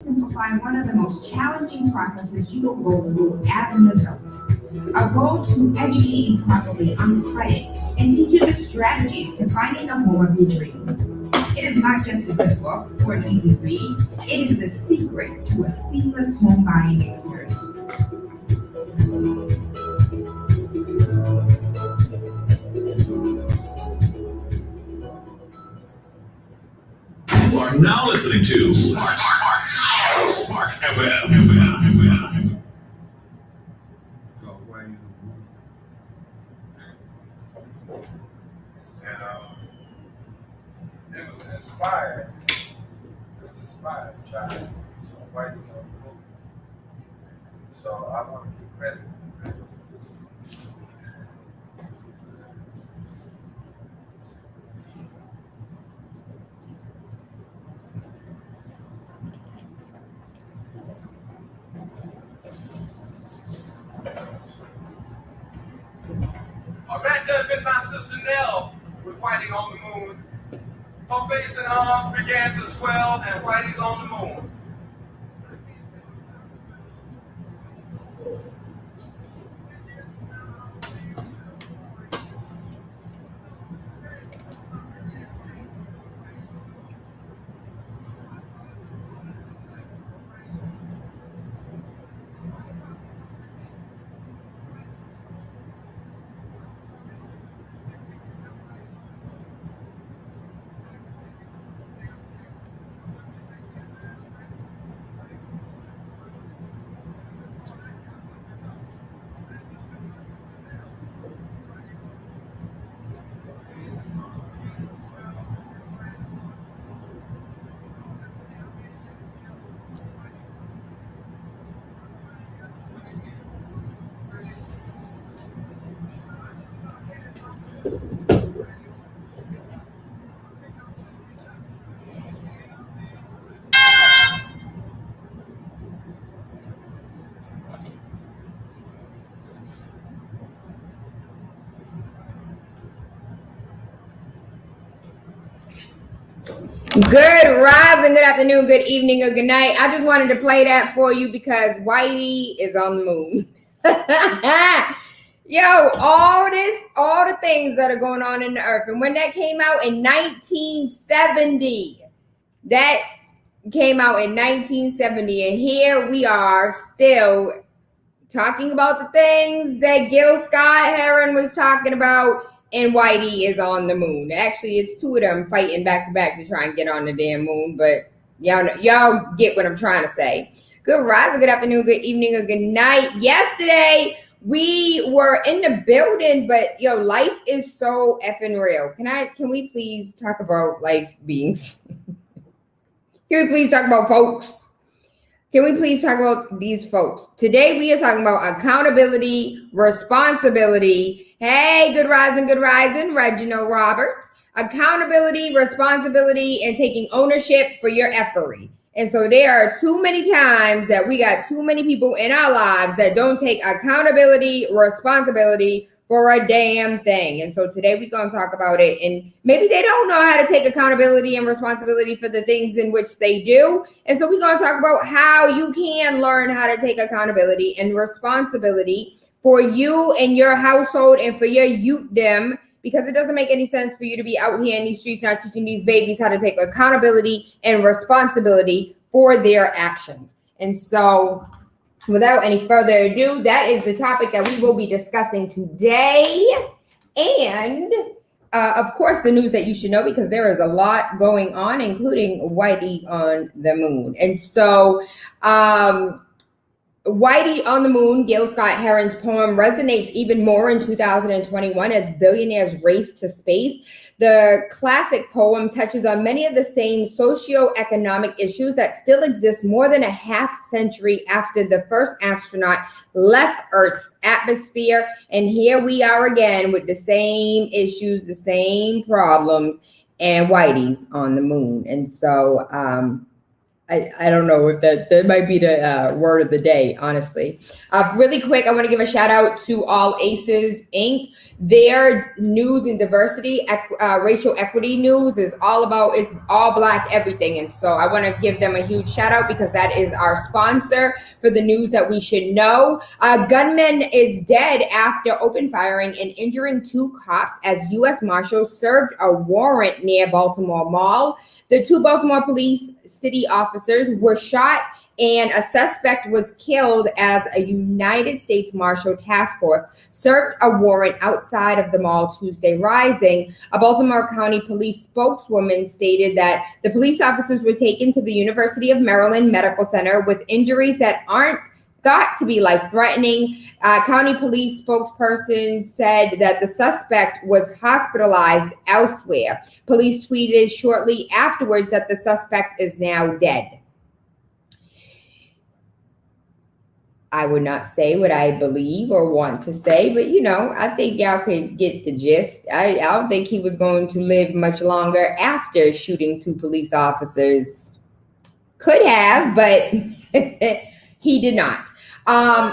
simplify one of the most challenging processes you will go through as an adult. Our goal to educate you properly on credit and teach you the strategies to finding the home of your dream. It is not just a good book or an easy read, it is the secret to a seamless home buying experience. You are now listening to SparkFM. It was inspired. By some white on the movie. So I want to give credit to that. A rat done bit my sister Nell with Whitey on the moon. Her face and arms began to swell, and Whitey's on the moon. Good rising, good afternoon, good evening, or good night. I just wanted to play that for you because Whitey is on the moon. Yo, all the things that are going on in the earth. And when that came out in 1970, and here we are still talking about the things that Gil Scott-Heron was talking about. And Whitey is on the moon. Actually, it's two of them fighting back to back to try and get on the damn moon. But y'all get what I'm trying to say. Good rising, good afternoon, good evening, or good night. Yesterday, we were in the building, but life is so effing real. Can we please talk about life beings? Can we please talk about folks? Can we please talk about these folks? Today, we are talking about accountability, responsibility. Hey, good rising, Reginald Roberts. Accountability, responsibility, and taking ownership for your efforty. And so there are too many times that we got too many people in our lives that don't take accountability, responsibility for a damn thing. And so today we're going to talk about it. And maybe they don't know how to take accountability and responsibility for the things in which they do. And so we're going to talk about how you can learn how to take accountability and responsibility for you and your household and for your youth-dem, because it doesn't make any sense for you to be out here in these streets not teaching these babies how to take accountability and responsibility for their actions. And so without any further ado, that is the topic that we will be discussing today. And of course, the news that you should know, because there is a lot going on, including Whitey on the moon. And so Whitey on the Moon, Gil Scott-Heron's poem, resonates even more in 2021 as billionaires race to space. The classic poem touches on many of the same socioeconomic issues that still exist more than a half century after the first astronaut left Earth's atmosphere. And here we are again with the same issues, the same problems, and Whitey's on the moon. And so I don't know if that might be the word of the day, honestly. Really quick, I want to give a shout out to All Aces Inc. Their news and diversity, racial equity news is all about, it's all Black everything. And so I want to give them a huge shout out because that is our sponsor for the news that we should know. A gunman is dead after open firing and injuring 2 cops as U.S. Marshals served a warrant near Baltimore Mall. The 2 Baltimore police city officers were shot and a suspect was killed as a United States Marshal Task Force served a warrant outside of the mall Tuesday rising. A Baltimore County police spokeswoman stated that the police officers were taken to the University of Maryland Medical Center with injuries that aren't thought to be life-threatening. County police spokesperson said that the suspect was hospitalized elsewhere. Police tweeted shortly afterwards that the suspect is now dead. I would not say what I believe or want to say, but I think y'all could get the gist. I don't think he was going to live much longer after shooting 2 police officers. Could have, but he did not.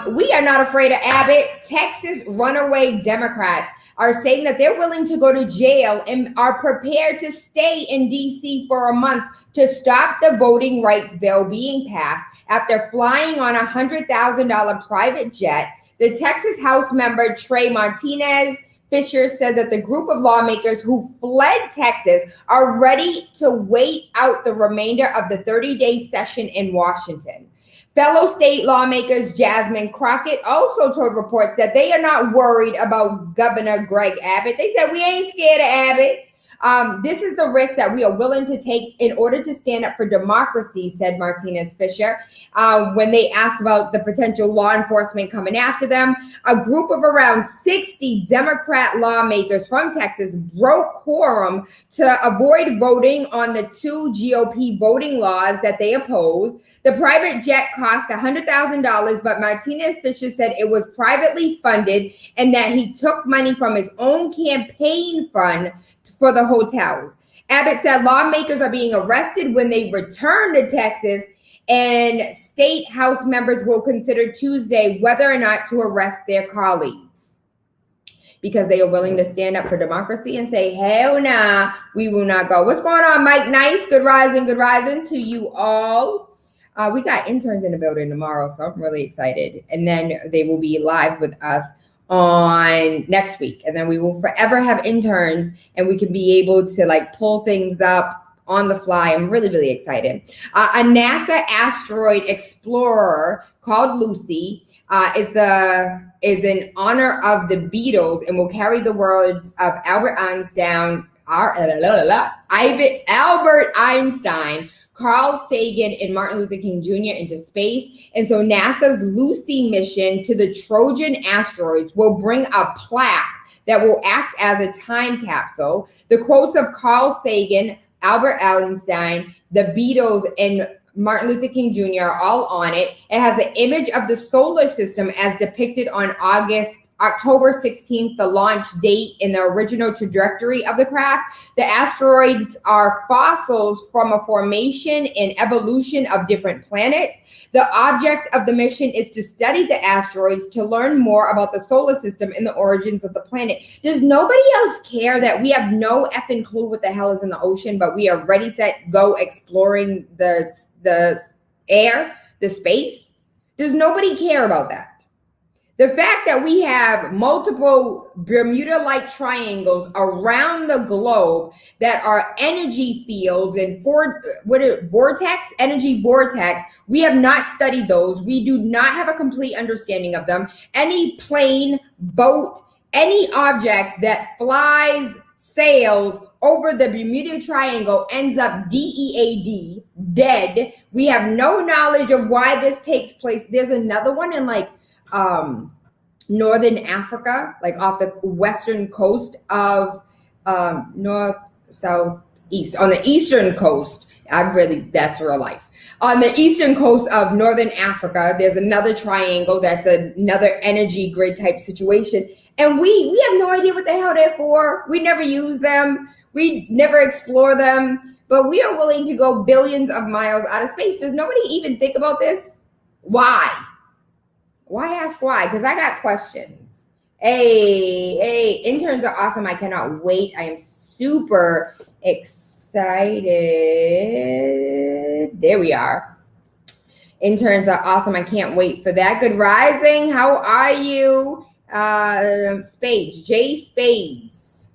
We are not afraid of Abbott. Texas runaway Democrats are saying that they're willing to go to jail and are prepared to stay in D.C. for a month to stop the voting rights bill being passed after flying on a $100,000 private jet. The Texas House member Trey Martinez Fisher said that the group of lawmakers who fled Texas are ready to wait out the remainder of the 30-day session in Washington. Fellow state lawmakers Jasmine Crockett also told reports that they are not worried about Governor Greg Abbott. They said, we ain't scared of Abbott. This is the risk that we are willing to take in order to stand up for democracy, said Martinez Fisher. When they asked about the potential law enforcement coming after them, a group of around 60 Democrat lawmakers from Texas broke quorum to avoid voting on the 2 GOP voting laws that they opposed. The private jet cost $100,000, but Martinez Fisher said it was privately funded and that he took money from his own campaign fund for the hotels. Abbott said lawmakers are being arrested when they return to Texas, and state House members will consider Tuesday whether or not to arrest their colleagues because they are willing to stand up for democracy and say, hell nah, we will not go. What's going on, Mike Nice? Good rising to you all. We got interns in the building tomorrow, so I'm really excited. And then they will be live with us on next week. And then we will forever have interns and we can be able to pull things up on the fly. I'm really, really excited. A NASA asteroid explorer called Lucy is in honor of the Beatles and will carry the words of Albert Einstein, Carl Sagan, and Martin Luther King Jr. into space. And so NASA's Lucy mission to the Trojan asteroids will bring a plaque that will act as a time capsule. The quotes of Carl Sagan, Albert Einstein, the Beatles, and Martin Luther King Jr. are all on it. It has an image of the solar system as depicted on October 16th, the launch date in the original trajectory of the craft. The asteroids are fossils from a formation and evolution of different planets. The object of the mission is to study the asteroids to learn more about the solar system and the origins of the planet. Does nobody else care that we have no effing clue what the hell is in the ocean, but we are ready, set, go exploring the air, the space? Does nobody care about that? The fact that we have multiple Bermuda-like triangles around the globe that are energy fields and energy vortex, we have not studied those. We do not have a complete understanding of them. Any plane, boat, any object that flies, sails over the Bermuda Triangle ends up DEAD, dead. We have no knowledge of why this takes place. There's another one in Northern Africa, off the western coast of north, south, east, on the eastern coast. That's real life. On the eastern coast of Northern Africa, there's another triangle that's another energy grid type situation. And we have no idea what the hell they're for. We never use them. We never explore them. but we are willing to go billions of miles out of space. Does nobody even think about this? Why? Why ask why? Because I got questions. Hey, interns are awesome. I cannot wait. I am super excited. There we are. Interns are awesome. I can't wait for that. Good rising. How are you? Spades, J Spades.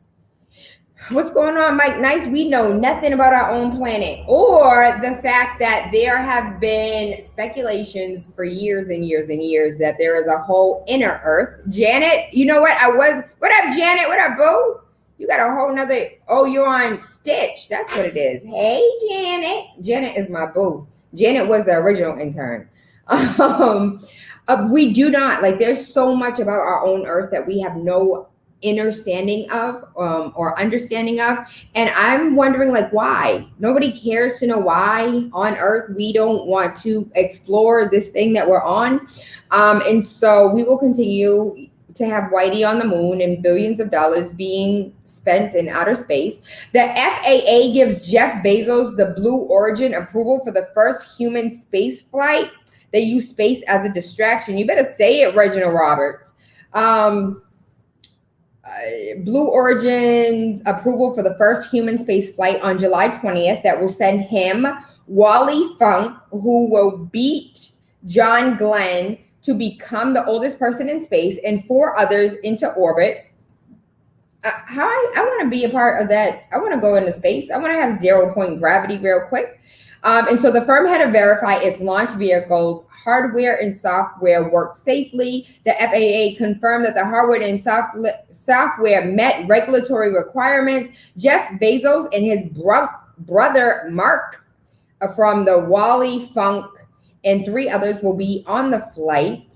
What's going on, Mike Nice? We know nothing about our own planet, or the fact that there have been speculations for years and years and years that there is a whole inner Earth. Janet, you know what? What up, Janet? What up, boo? You got a whole nother, you're on Stitch. That's what it is. Hey, Janet. Janet is my boo. Janet was the original intern. We do not, there's so much about our own Earth that we have no understanding of, and I'm wondering why. Nobody cares to know why on Earth we don't want to explore this thing that we're on, and so we will continue to have Whitey on the moon and billions of dollars being spent in outer space. The FAA gives Jeff Bezos the Blue Origin approval for the first human space flight. They use space as a distraction. You better say it, Reginald Roberts. Blue Origin's approval for the first human space flight on July 20th that will send him, Wally Funk, who will beat John Glenn to become the oldest person in space, and 4 others into orbit. I want to be a part of that. I want to go into space. I want to have 0-point gravity real quick. And so the firm had to verify its launch vehicles, hardware and software worked safely. The FAA confirmed that the hardware and software met regulatory requirements. Jeff Bezos and his brother Mark from the Wally Funk and 3 others will be on the flight.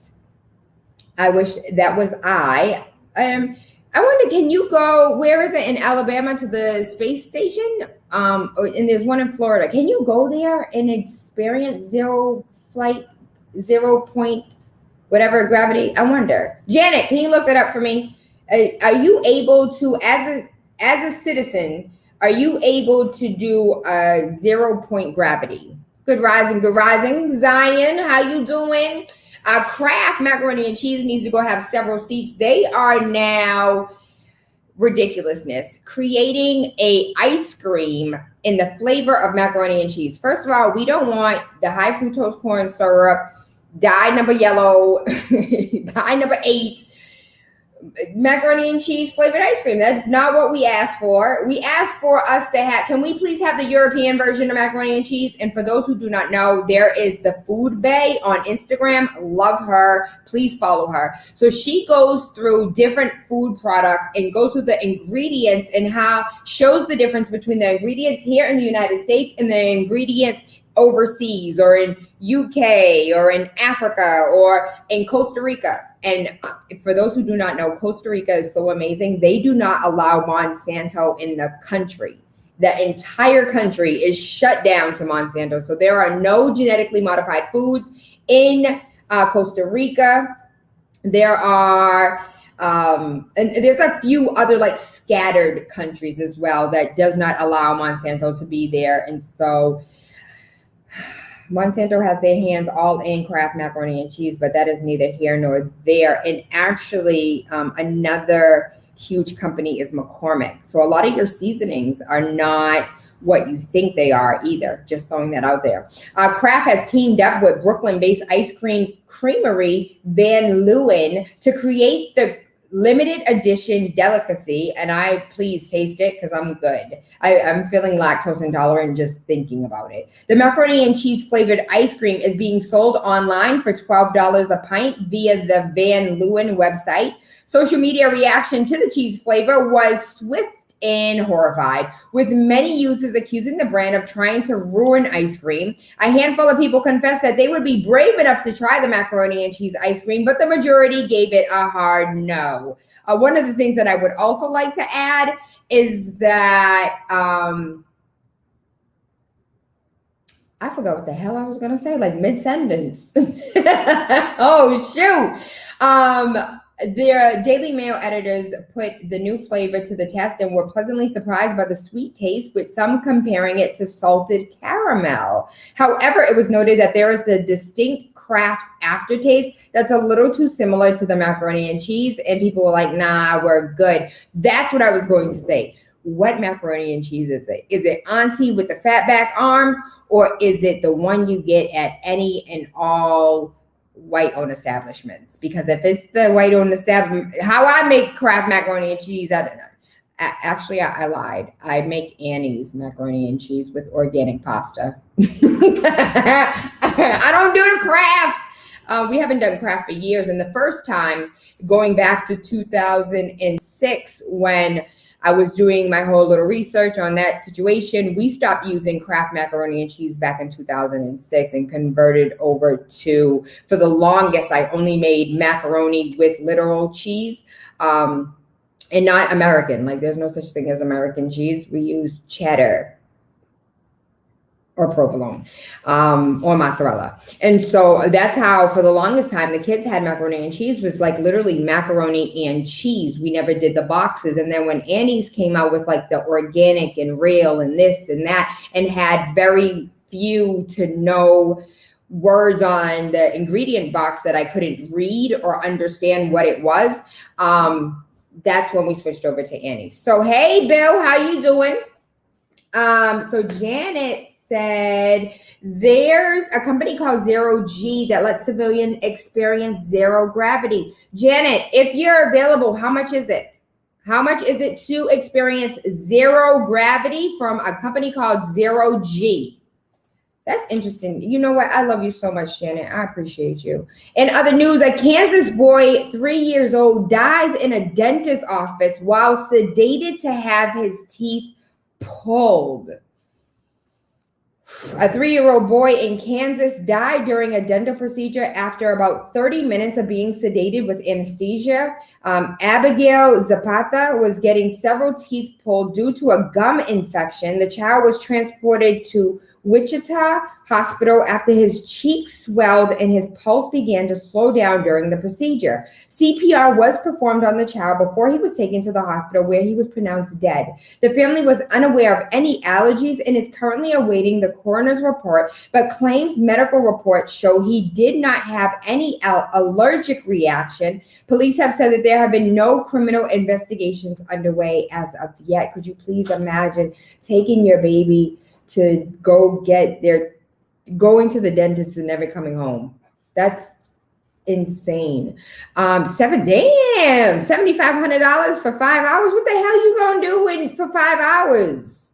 I wish that was I. I wonder, can you go, where is it in Alabama, to the space station? And there's one in Florida. Can you go there and experience 0-point whatever gravity? I wonder. Janet, can you look that up for me? Are you able to, as a citizen, are you able to do a 0-point gravity? Good rising, good rising. Zion, how you doing? Kraft macaroni and cheese needs to go have several seats. They are now ridiculousness, creating a ice cream in the flavor of macaroni and cheese. First of all, we don't want the high fructose corn syrup, dye number yellow, dye number 8, macaroni and cheese flavored ice cream. That's not what we asked for. We asked for us to have, can we please have the European version of macaroni and cheese? And for those who do not know, there is the Food Bay on Instagram. Love her. Please follow her. So she goes through different food products and goes through the ingredients and shows the difference between the ingredients here in the United States and the ingredients overseas or in UK or in Africa or in Costa Rica. And for those who do not know, Costa Rica is so amazing. They do not allow Monsanto in the country. The entire country is shut down to Monsanto. So there are no genetically modified foods in Costa Rica. There are, and there's a few other scattered countries as well that does not allow Monsanto to be there. And so Monsanto has their hands all in Kraft macaroni and cheese, but that is neither here nor there. And actually, another huge company is McCormick. So a lot of your seasonings are not what you think they are either. Just throwing that out there. Kraft has teamed up with Brooklyn-based ice cream creamery Van Leeuwen to create the limited edition delicacy, and I please taste it because I'm good. I'm feeling lactose intolerant just thinking about it. The macaroni and cheese flavored ice cream is being sold online for $12 a pint via the Van Leeuwen website. Social media reaction to the cheese flavor was swift and horrified, with many users accusing the brand of trying to ruin ice cream. A handful of people confessed that they would be brave enough to try the macaroni and cheese ice cream, but the majority gave it a hard no. One of the things that I would also like to add is that I forgot what the hell I was going to say, mid-sentence. Oh, shoot. their Daily Mail editors put the new flavor to the test and were pleasantly surprised by the sweet taste, with some comparing it to salted caramel. However, it was noted that there is a distinct Kraft aftertaste that's a little too similar to the macaroni and cheese, and people were like, nah, we're good. That's what I was going to say. What macaroni and cheese is it? Is it Auntie with the fat back arms, or is it the one you get at any and all white-owned establishments? Because if it's the white-owned establishment, how I make Kraft macaroni and cheese, I don't know. Actually, I lied. I make Annie's macaroni and cheese with organic pasta. I don't do the Kraft. We haven't done Kraft for years. And the first time, going back to 2006, when I was doing my whole little research on that situation, we stopped using Kraft macaroni and cheese back in 2006 and converted over to, for the longest, I only made macaroni with literal cheese, and not American. Like, there's no such thing as American cheese. We use cheddar or provolone, or mozzarella. And so that's how, for the longest time, the kids had macaroni and cheese, was like literally macaroni and cheese. We never did the boxes. And then when Annie's came out with like the organic and real and this and that, and had very few to no words on the ingredient box that I couldn't read or understand what it was, that's when we switched over to Annie's. So, hey, Bill, how you doing? So Janet said there's a company called Zero G that lets civilians experience zero gravity. Janet, if you're available, how much is it? How much is it to experience zero gravity from a company called Zero G? That's interesting. You know what? I love you so much, Janet. I appreciate you. In other news, a Kansas boy, 3 years old, dies in a dentist's office while sedated to have his teeth pulled. A 3-year-old boy in Kansas died during a dental procedure after about 30 minutes of being sedated with anesthesia. Abigail Zapata was getting several teeth pulled due to a gum infection. The child was transported to Wichita Hospital after his cheeks swelled and his pulse began to slow down during the procedure. CPR was performed on the child before he was taken to the hospital, where he was pronounced dead. The family was unaware of any allergies and is currently awaiting the coroner's report, but claims medical reports show he did not have any allergic reaction. Police have said that there have been no criminal investigations underway as of yet. Could you please imagine taking your baby to go get going to the dentist and never coming home? That's insane. $7,500 for 5 hours. What the hell you gonna do for 5 hours?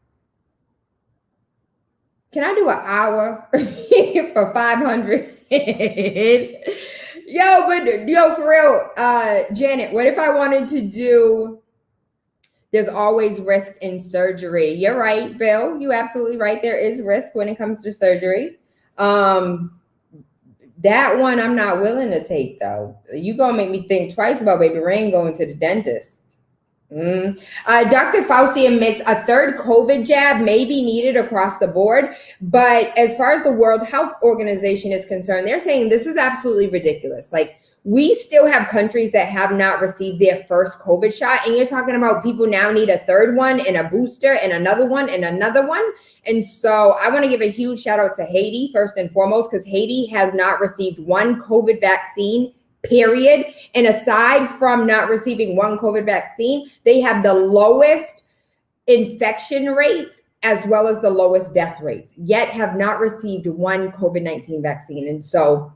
Can I do an hour for 500? Yo, for real, Janet, what if I wanted to do? There's always risk in surgery. You're right, Bill. You're absolutely right. There is risk when it comes to surgery. That one I'm not willing to take, though. You gonna make me think twice about Baby Rain going to the dentist. Dr. Fauci admits a third COVID jab may be needed across the board, but as far as the World Health Organization is concerned, they're saying this is absolutely ridiculous. Like, we still have countries that have not received their first COVID shot, and you're talking about people now need a third one and a booster and another one and another one. And so I want to give a huge shout out to Haiti first and foremost, because Haiti has not received one COVID vaccine, period. And aside from not receiving one COVID vaccine, they have the lowest infection rates as well as the lowest death rates, yet have not received one COVID-19 vaccine. And so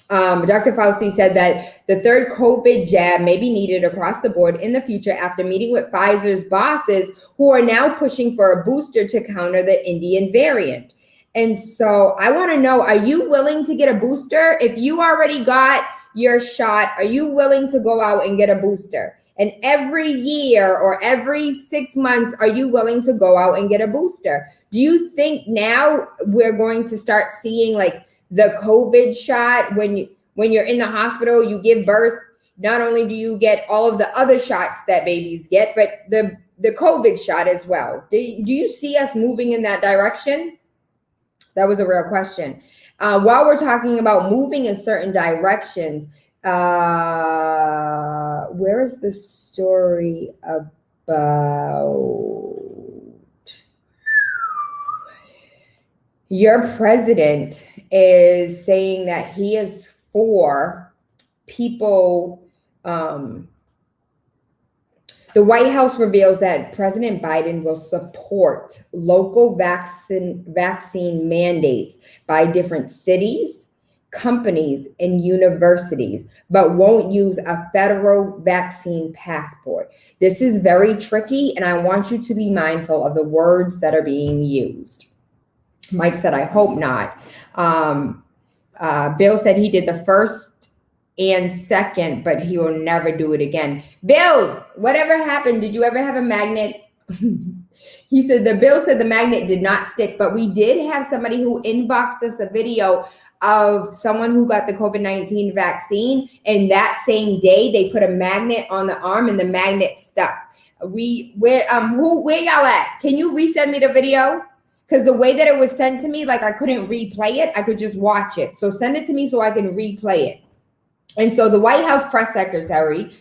Dr. Fauci said that the third COVID jab may be needed across the board in the future after meeting with Pfizer's bosses, who are now pushing for a booster to counter the Indian variant. And so I want to know, are you willing to get a booster? If you already got your shot, are you willing to go out and get a booster? And every year or every 6 months, are you willing to go out and get a booster? Do you think now we're going to start seeing like the COVID shot when you're in the hospital, you give birth? Not only do you get all of the other shots that babies get, but the COVID shot as well. Do you see us moving in that direction? That was a real question. While we're talking about moving in certain directions, Where is the story about? Your president is saying that he is for people. The White House reveals that President Biden will support local vaccine mandates by different cities, companies, and universities, but won't use a federal vaccine passport. This is very tricky, and I want you to be mindful of the words that are being used. Mike said, I hope not. Bill said he did the first and second, but he will never do it again. Bill, whatever happened? Did you ever have a magnet? He said, Bill said the magnet did not stick, but we did have somebody who inboxed us a video of someone who got the COVID-19 vaccine, and that same day they put a magnet on the arm and the magnet stuck. Where y'all at? Can you resend me the video? Because the way that it was sent to me, like I couldn't replay it. I could just watch it. So send it to me so I can replay it. And so the White House press secretary,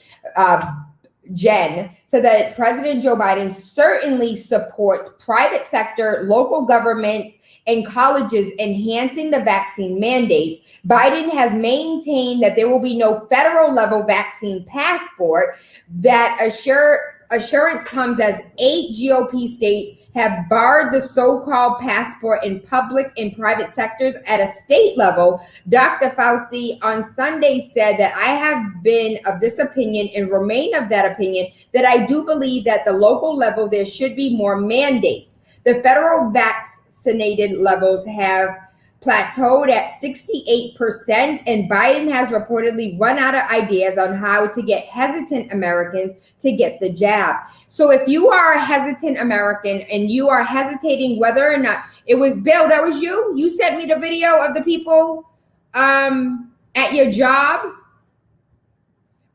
Jen, said that President Joe Biden certainly supports private sector, local governments, and colleges enhancing the vaccine mandates. Biden has maintained that there will be no federal level vaccine passport. That assurance comes as 8 GOP states have barred the so-called passport in public and private sectors at a state level. Dr. Fauci on Sunday said that I have been of this opinion and remain of that opinion, that I do believe that the local level there should be more mandates. The federal vaccinated levels have plateaued at 68%, and Biden has reportedly run out of ideas on how to get hesitant Americans to get the jab. So if you are a hesitant American and you are hesitating whether or not, it was Bill, that was you? You sent me the video of the people at your job?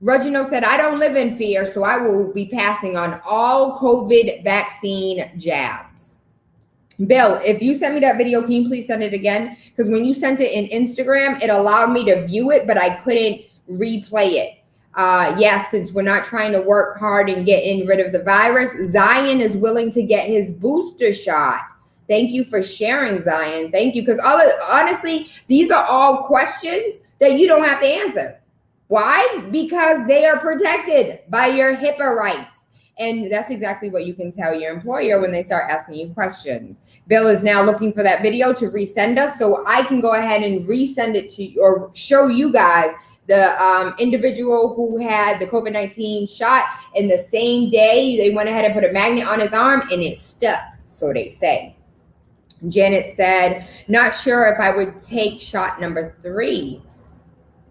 Reginald said, I don't live in fear, so I will be passing on all COVID vaccine jabs. Bill, if you sent me that video, can you please send it again? Because when you sent it in Instagram, it allowed me to view it, but I couldn't replay it. Yes, since we're not trying to work hard and getting rid of the virus, Zion is willing to get his booster shot. Thank you for sharing, Zion. Thank you. Because honestly, these are all questions that you don't have to answer. Why? Because they are protected by your HIPAA rights. And that's exactly what you can tell your employer when they start asking you questions. Bill is now looking for that video to resend us so I can go ahead and resend it to you or show you guys the individual who had the COVID-19 shot, and the same day they went ahead and put a magnet on his arm and it stuck, so they say. Janet said, not sure if I would take shot number 3.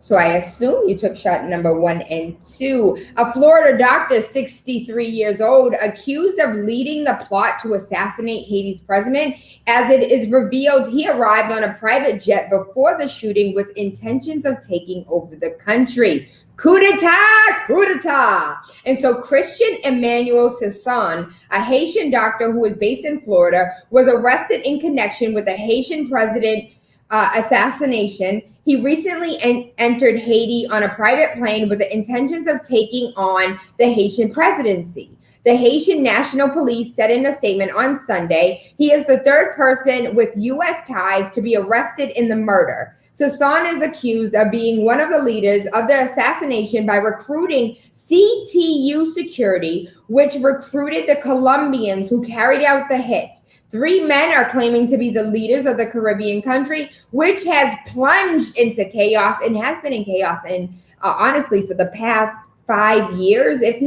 So I assume you took shot number 1 and 2. A Florida doctor, 63 years old, accused of leading the plot to assassinate Haiti's president. As it is revealed, he arrived on a private jet before the shooting with intentions of taking over the country. Coup d'etat, coup d'etat. And so Christian Emmanuel Sisson, a Haitian doctor who is based in Florida, was arrested in connection with the Haitian president assassination. He recently entered Haiti on a private plane with the intentions of taking on the Haitian presidency. The Haitian National Police said in a statement on Sunday, he is the 3rd person with U.S. ties to be arrested in the murder. Sasson is accused of being one of the leaders of the assassination by recruiting CTU Security, which recruited the Colombians who carried out the hit. 3 men are claiming to be the leaders of the Caribbean country, which has plunged into chaos and has been in chaos. And honestly, for the past 5 years, if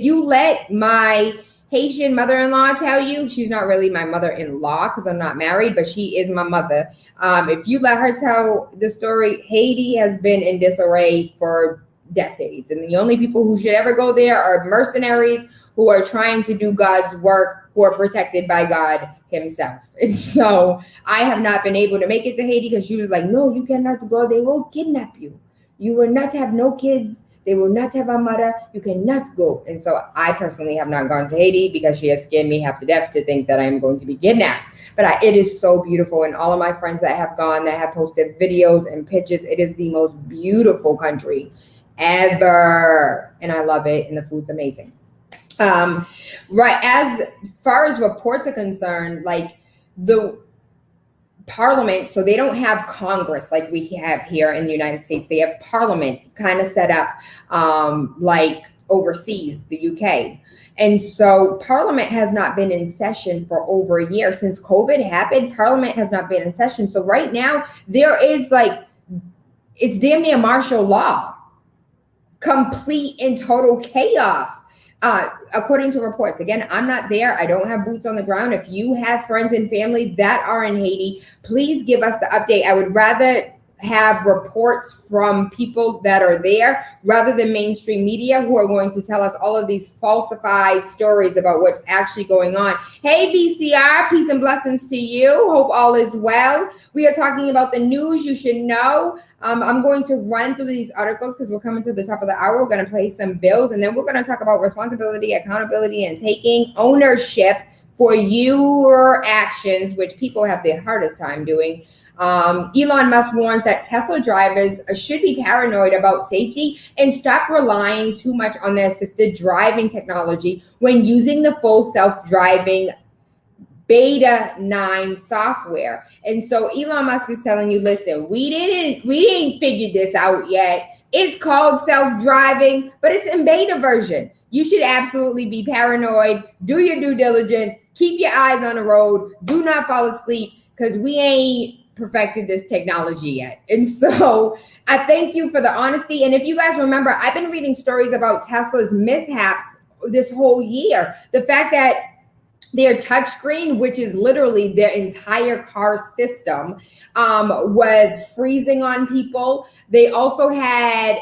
you let my Haitian mother-in-law tell you, she's not really my mother-in-law because I'm not married, but she is my mother. If you let her tell the story, Haiti has been in disarray for decades. And the only people who should ever go there are mercenaries who are trying to do God's work, who are protected by God himself. And so I have not been able to make it to Haiti because she was like, no, you cannot go. They will kidnap you. You will not have no kids. They will not have a mother. You cannot go. And so I personally have not gone to Haiti because she has scared me half to death to think that I'm going to be kidnapped. But it is so beautiful. And all of my friends that have gone, that have posted videos and pictures, it is the most beautiful country ever. And I love it. And the food's amazing. Right. As far as reports are concerned, like the Parliament, so they don't have Congress like we have here in the United States. They have Parliament kind of set up like overseas, the UK. And so Parliament has not been in session for over a year. Since COVID happened, Parliament has not been in session. So right now there is like, it's damn near martial law, complete and total chaos. According to reports, again, I'm not there. I don't have boots on the ground. If you have friends and family that are in Haiti, please give us the update. I would rather have reports from people that are there rather than mainstream media who are going to tell us all of these falsified stories about what's actually going on. Hey, BCR, peace and blessings to you. Hope all is well. We are talking about the news you should know. I'm going to run through these articles because we're coming to the top of the hour. We're going to play some bills, and then we're going to talk about responsibility, accountability, and taking ownership for your actions, which people have the hardest time doing. Elon Musk warns that Tesla drivers should be paranoid about safety and stop relying too much on their assisted driving technology when using the full self-driving beta 9 software. And so Elon Musk is telling you, listen, we ain't figured this out yet. It's called self-driving, but it's in beta version. You should absolutely be paranoid. Do your due diligence. Keep your eyes on the road. Do not fall asleep because we ain't perfected this technology yet. And so I thank you for the honesty. And if you guys remember, I've been reading stories about Tesla's mishaps this whole year. The fact that their touchscreen, which is literally their entire car system, was freezing on people. They also had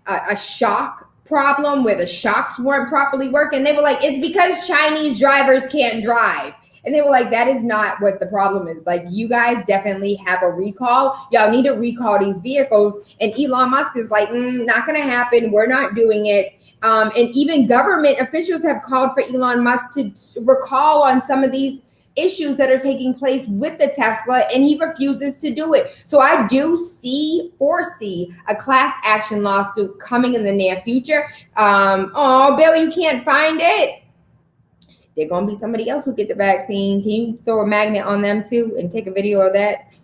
a shock problem where the shocks weren't properly working. They were like, it's because Chinese drivers can't drive. And they were like, that is not what the problem is. Like, you guys definitely have a recall. Y'all need to recall these vehicles. And Elon Musk is like, not going to happen. We're not doing it. And even government officials have called for Elon Musk to recall on some of these issues that are taking place with the Tesla, and he refuses to do it. So I do foresee a class action lawsuit coming in the near future. Oh, Bill, you can't find it. They're going to be somebody else who get the vaccine. Can you throw a magnet on them too and take a video of that?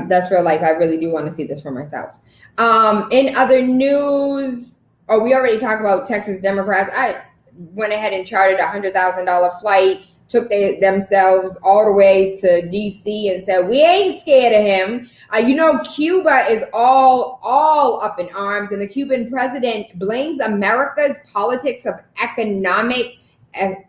That's real life. I really do want to see this for myself. In other news, we already talked about Texas Democrats. I went ahead and chartered a $100,000 flight, took themselves all the way to DC and said, we ain't scared of him. Cuba is all up in arms, and the Cuban president blames America's politics of economic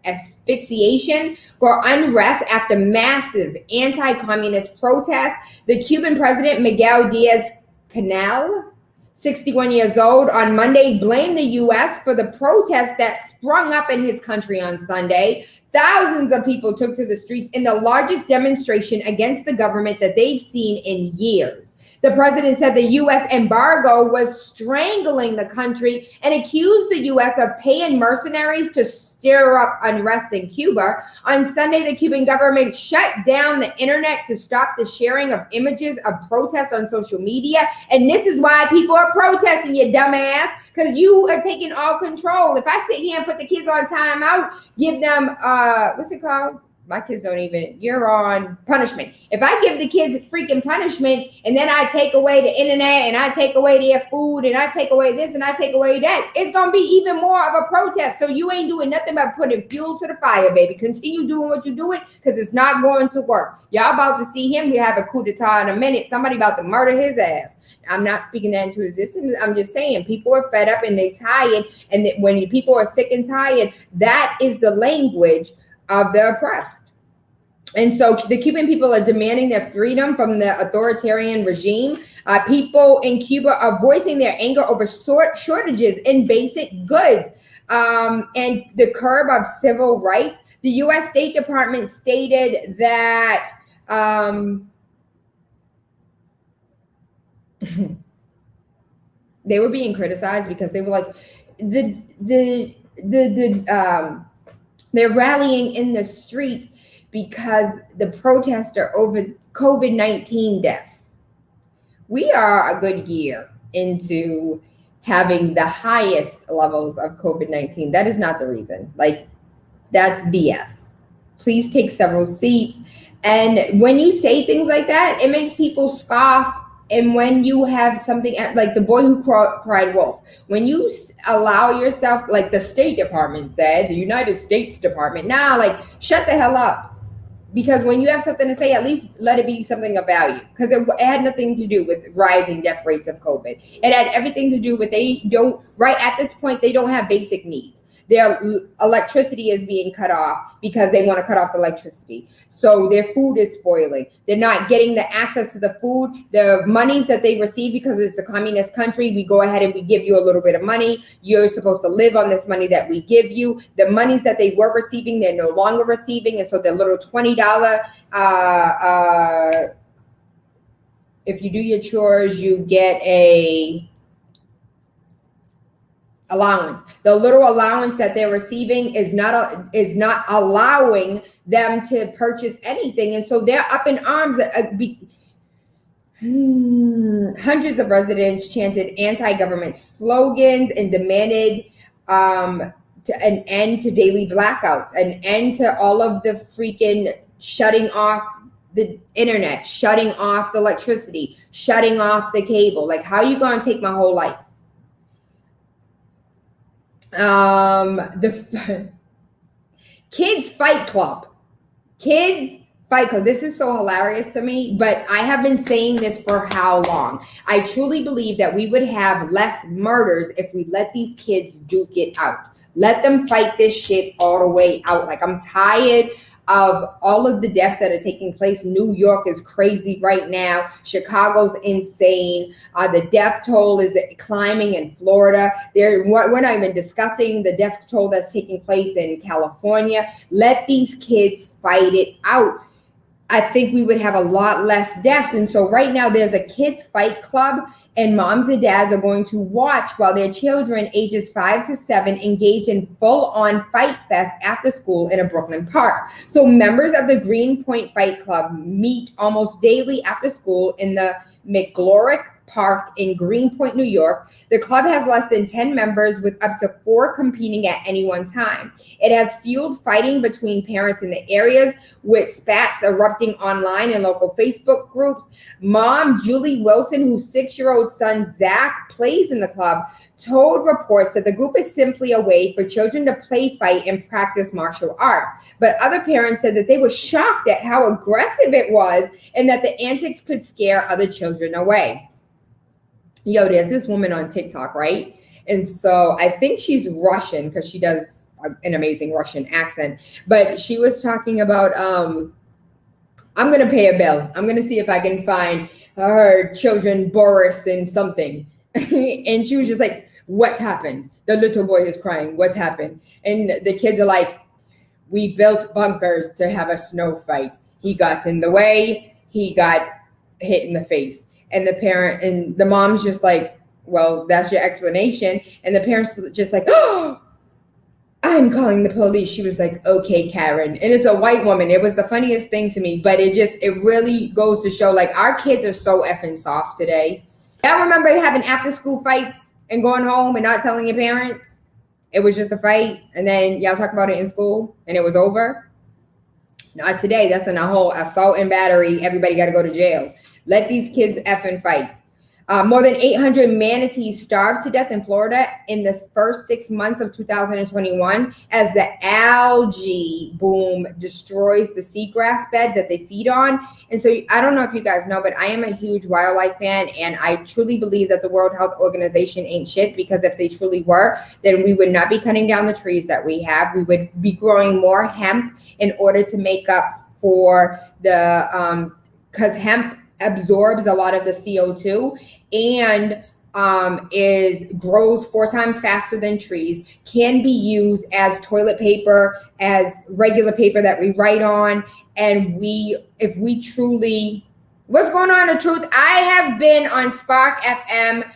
asphyxiation for unrest after massive anti-communist protests. The Cuban president, Miguel Diaz-Canel, 61 years old, on Monday blamed the U.S. for the protests that sprung up in his country on Sunday. Thousands of people took to the streets in the largest demonstration against the government that they've seen in years. The president said the U.S. embargo was strangling the country and accused the U.S. of paying mercenaries to stir up unrest in Cuba. On Sunday, the Cuban government shut down the internet to stop the sharing of images of protests on social media. And this is why people are protesting, you dumbass, because you are taking all control. If I sit here and put the kids on timeout, give them, what's it called? My kids don't even, you're on punishment. If I give the kids freaking punishment and then I take away the internet and I take away their food and I take away this and I take away that, it's going to be even more of a protest. So you ain't doing nothing but putting fuel to the fire, baby. Continue doing what you're doing because it's not going to work. Y'all about to see him. We have a coup d'etat in a minute. Somebody about to murder his ass. I'm not speaking that into existence. I'm just saying people are fed up and they tired. And that when people are sick and tired, that is the language of the oppressed. And so the Cuban people are demanding their freedom from the authoritarian regime. People in Cuba are voicing their anger over shortages in basic goods and the curb of civil rights. The U.S. State Department stated that they were being criticized because they were like, They're rallying in the streets because the protests are over COVID-19 deaths. We are a good year into having the highest levels of COVID-19. That is not the reason. Like, that's BS. Please take several seats. And when you say things like that, it makes people scoff. And when you have something like the boy who cried wolf, when you allow yourself, like the State Department said, the United States Department, shut the hell up. Because when you have something to say, at least let it be something of value. Because it had nothing to do with rising death rates of COVID. It had everything to do with right at this point, they don't have basic needs. Their electricity is being cut off because they want to cut off the electricity. So their food is spoiling. They're not getting the access to the food. The monies that they receive, because it's a communist country, we go ahead and we give you a little bit of money. You're supposed to live on this money that we give you. The monies that they were receiving, they're no longer receiving. And so the little $20, if you do your chores, you get a allowance. The little allowance that they're receiving is not allowing them to purchase anything, and so they're up in arms. Hundreds of residents chanted anti-government slogans and demanded an end to daily blackouts, an end to all of the freaking shutting off the internet, shutting off the electricity, shutting off the cable. Like, how are you going to take my whole life? The Kids Fight Club. This is so hilarious to me, but I have been saying this for how long? I truly believe that we would have less murders if we let these kids duke it out. Let them fight this shit all the way out. Like, I'm tired of all of the deaths that are taking place. New York is crazy right now. Chicago's insane. The death toll is climbing in Florida. We're not even discussing the death toll that's taking place in California. Let these kids fight it out. I think we would have a lot less deaths. And so right now there's a kids fight club, and moms and dads are going to watch while their children ages 5 to 7 engage in full-on fight fest after school in a Brooklyn park. So members of the Greenpoint Fight Club meet almost daily after school in the McCormick Park in Greenpoint, New York. The club has less than 10 members with up to 4 competing at any one time. It has fueled fighting between parents in the areas, with spats erupting online in local Facebook groups. Mom Julie Wilson, whose 6-year-old son Zach plays in the club, told reports that the group is simply a way for children to play fight and practice martial arts. But other parents said that they were shocked at how aggressive it was and that the antics could scare other children away. Yo, there's this woman on TikTok, right? And so I think she's Russian because she does an amazing Russian accent. But she was talking about, I'm going to pay a bill. I'm going to see if I can find her children Boris and something. And she was just like, what's happened? The little boy is crying. What's happened? And the kids are like, we built bunkers to have a snow fight. He got in the way. He got hit in the face. And the parent and the mom's just like, well, that's your explanation. And the parents just like, oh, I'm calling the police. She was like, okay, Karen. And it's a white woman. It was the funniest thing to me, but it really goes to show, like, our kids are so effing soft today. Y'all remember having after school fights and going home and not telling your parents? It was just a fight. And then y'all talk about it in school and it was over. Not today. That's in a whole assault and battery. Everybody got to go to jail. Let these kids effing fight. More than 800 manatees starved to death in Florida in the first 6 months of 2021 as the algae boom destroys the seagrass bed that they feed on. And so I don't know if you guys know, but I am a huge wildlife fan, and I truly believe that the World Health Organization ain't shit, because if they truly were, then we would not be cutting down the trees that we have. We would be growing more hemp in order to make up for the, because hemp absorbs a lot of the CO2 and grows 4 times faster than trees, can be used as toilet paper, as regular paper that we write on. And if we truly, what's going on, The Truth? I have been on SparkFM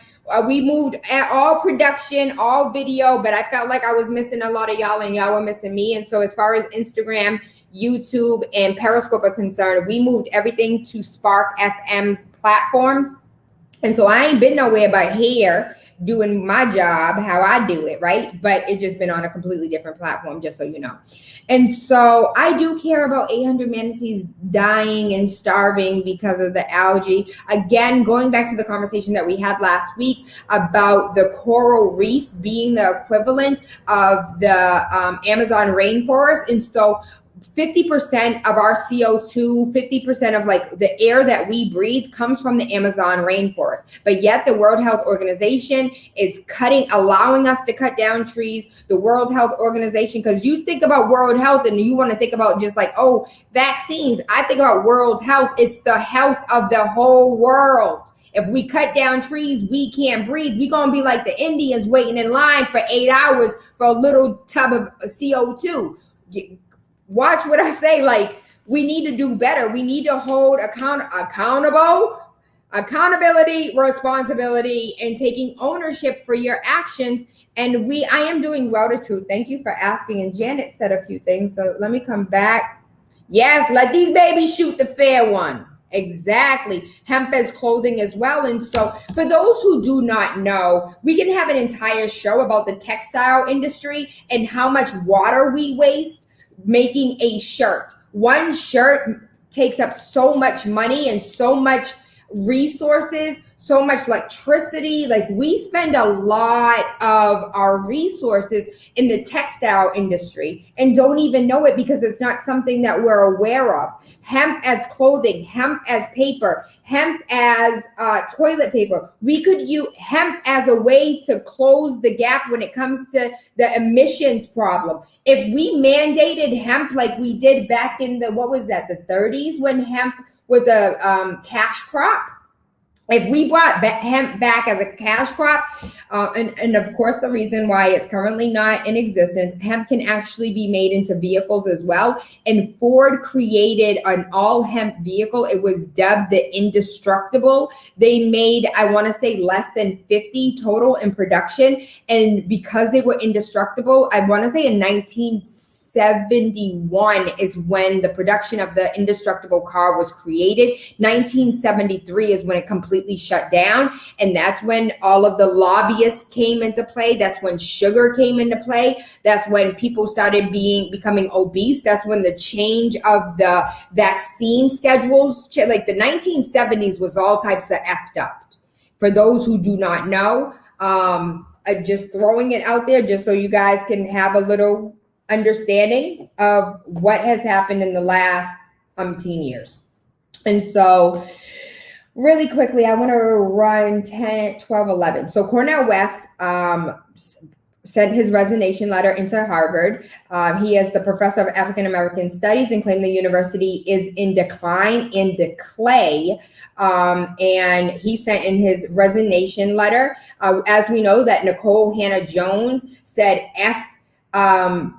We moved at all production, all video, but I felt like I was missing a lot of y'all and y'all were missing me. And so as far as Instagram, YouTube, and Periscope are concerned, we moved everything to SparkFM's platforms. And so I ain't been nowhere but here doing my job, how I do it, right? But it's just been on a completely different platform, just so you know. And so I do care about 800 manatees dying and starving because of the algae. Again, going back to the conversation that we had last week about the coral reef being the equivalent of the Amazon rainforest. And so 50% of our CO2, 50% of like the air that we breathe comes from the Amazon rainforest. But yet the World Health Organization is allowing us to cut down trees. The World Health Organization, because you think about World Health and you want to think about just like, oh, vaccines. I think about World Health. It's the health of the whole world. If we cut down trees, we can't breathe. We're going to be like the Indians waiting in line for 8 hours for a little tub of CO2. Watch what I say. Like, we need to do better. We need to hold accountability, responsibility, and taking ownership for your actions. And I am doing well to truth. Thank you for asking. And Janet said a few things. So let me come back. Yes, let these babies shoot the fair one. Exactly. Hemp as clothing as well. And so for those who do not know, we can have an entire show about the textile industry and how much water we waste making a shirt. One shirt takes up so much money and so much resources, so much electricity. Like, we spend a lot of our resources in the textile industry and don't even know it because it's not something that we're aware of. Hemp as clothing, hemp as paper, hemp as toilet paper. We could use hemp as a way to close the gap when it comes to the emissions problem. If we mandated hemp like we did back in the 30s when hemp was a cash crop, if we brought hemp back as a cash crop, and of course the reason why it's currently not in existence, hemp can actually be made into vehicles as well. And Ford created an all hemp vehicle. It was dubbed the Indestructible. They made, I want to say, less than 50 total in production. And because they were indestructible, I want to say in 1971 is when the production of the indestructible car was created. 1973 is when it completely shut down. And that's when all of the lobbyists came into play. That's when sugar came into play. That's when people started becoming obese. That's when the change of the vaccine schedules, like the 1970s was all types of effed up. For those who do not know, just throwing it out there just so you guys can have a little understanding of what has happened in the last umpteen years. And so really quickly, I want to run 10, 12, 11. So Cornell West sent his resignation letter into Harvard. He is the professor of African American Studies and claimed the university is in decline and decay. And he sent in his resignation letter. As we know that Nicole Hannah-Jones said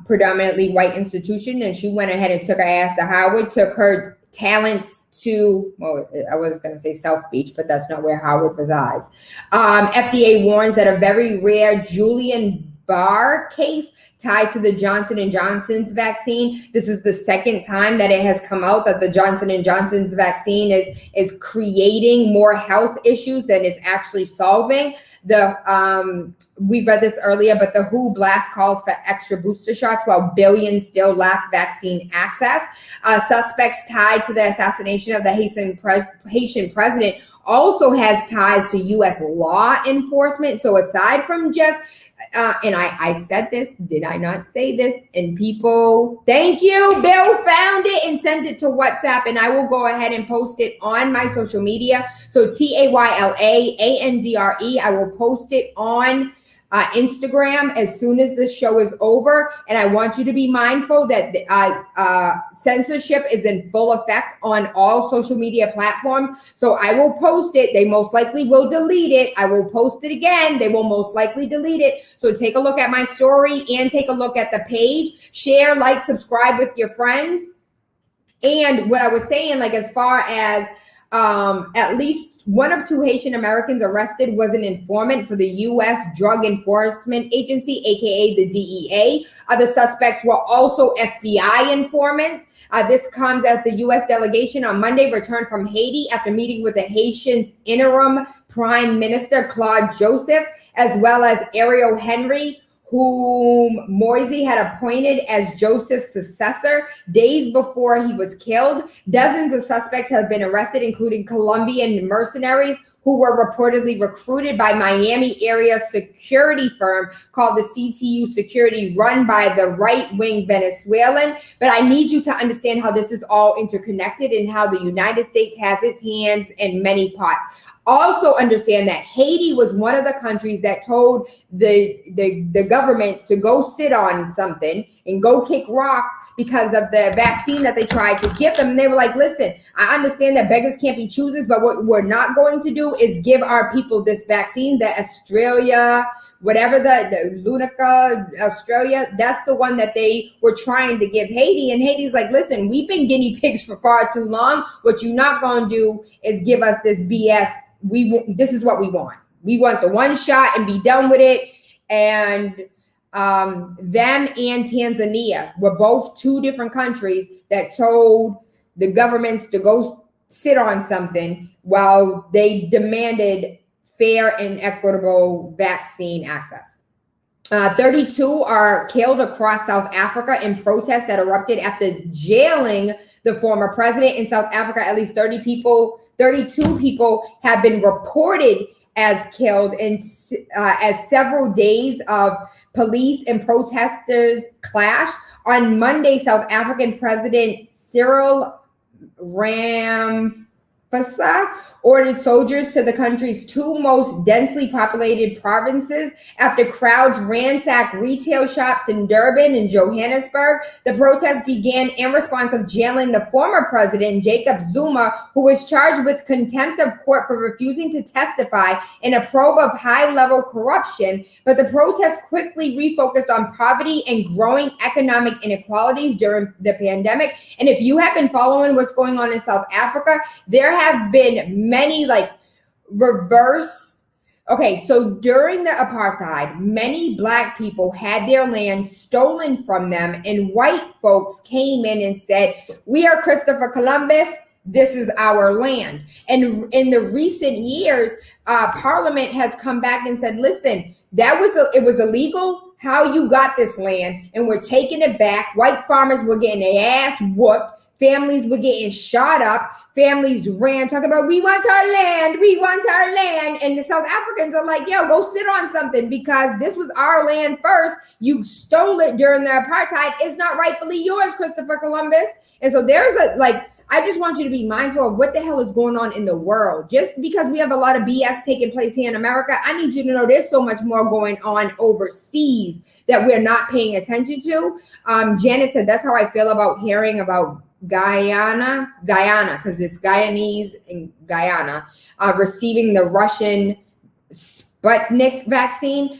predominantly white institution, and she went ahead and took her ass to Howard, took her talents to, well, I was going to say South Beach, but that's not where Howard resides. FDA warns that a very rare Julian Barr case tied to the Johnson & Johnson's vaccine. This is the second time that it has come out that the Johnson & Johnson's vaccine is creating more health issues than it's actually solving. We read this earlier, but the WHO blast calls for extra booster shots while billions still lack vaccine access. Suspects tied to the assassination of the Haitian president also has ties to U.S. law enforcement. So aside from just and I said this, did I not say this? And people, thank you. Bill found it and sent it to WhatsApp, and I will go ahead and post it on my social media. So TaylaAndre, I will post it on Instagram as soon as this show is over. And I want you to be mindful that censorship is in full effect on all social media platforms. So I will post it. They most likely will delete it. I will post it again. They will most likely delete it. So take a look at my story and take a look at the page. Share, like, subscribe with your friends. And what I was saying, like, as far as at least One of two Haitian Americans arrested was an informant for the U.S. Drug Enforcement Agency, aka the DEA. Other suspects were also FBI informants. This comes as the U.S. delegation on Monday returned from Haiti after meeting with the Haitian's interim Prime Minister Claude Joseph, as well as Ariel Henry, whom Moisey had appointed as Joseph's successor days before he was killed. Dozens of suspects have been arrested, including Colombian mercenaries who were reportedly recruited by Miami area security firm called the CTU Security, run by the right-wing Venezuelan. But I need you to understand how this is all interconnected and how the United States has its hands in many pots. Also understand that Haiti was one of the countries that told the government to go sit on something and go kick rocks because of the vaccine that they tried to give them. And they were like, listen, I understand that beggars can't be choosers, but what we're not going to do is give our people this vaccine, the Australia, whatever the Lunica, Australia, that's the one that they were trying to give Haiti. And Haiti's like, listen, we've been guinea pigs for far too long. What you're not going to do is give us this BS. This is what we want. We want the one shot and be done with it. And them and Tanzania were both two different countries that told the governments to go sit on something while they demanded fair and equitable vaccine access. 32 are killed across South Africa in protests that erupted after jailing the former president. In South Africa, at least 32 people have been reported as killed in as several days of police and protesters clash. On Monday, South African President Cyril Ramaphosa ordered soldiers to the country's two most densely populated provinces after crowds ransacked retail shops in Durban and Johannesburg. The protest began in response of jailing the former president, Jacob Zuma, who was charged with contempt of court for refusing to testify in a probe of high-level corruption. But the protest quickly refocused on poverty and growing economic inequalities during the pandemic. And if you have been following what's going on in South Africa, there have been many reverse. Okay, so during the apartheid, many Black people had their land stolen from them, and white folks came in and said, we are Christopher Columbus, this is our land. And in the recent years, Parliament has come back and said, listen, it was illegal how you got this land, and we're taking it back. White farmers were getting their ass whooped. Families were getting shot up. Families ran talking about, we want our land, we want our land. And the South Africans are like, yo, go sit on something because this was our land first. You stole it during the apartheid. It's not rightfully yours, Christopher Columbus. And so there's I just want you to be mindful of what the hell is going on in the world. Just because we have a lot of BS taking place here in America, I need you to know there's so much more going on overseas that we're not paying attention to. Janet said, that's how I feel about hearing about Guyana, because it's Guyanese in Guyana, receiving the Russian Sputnik vaccine.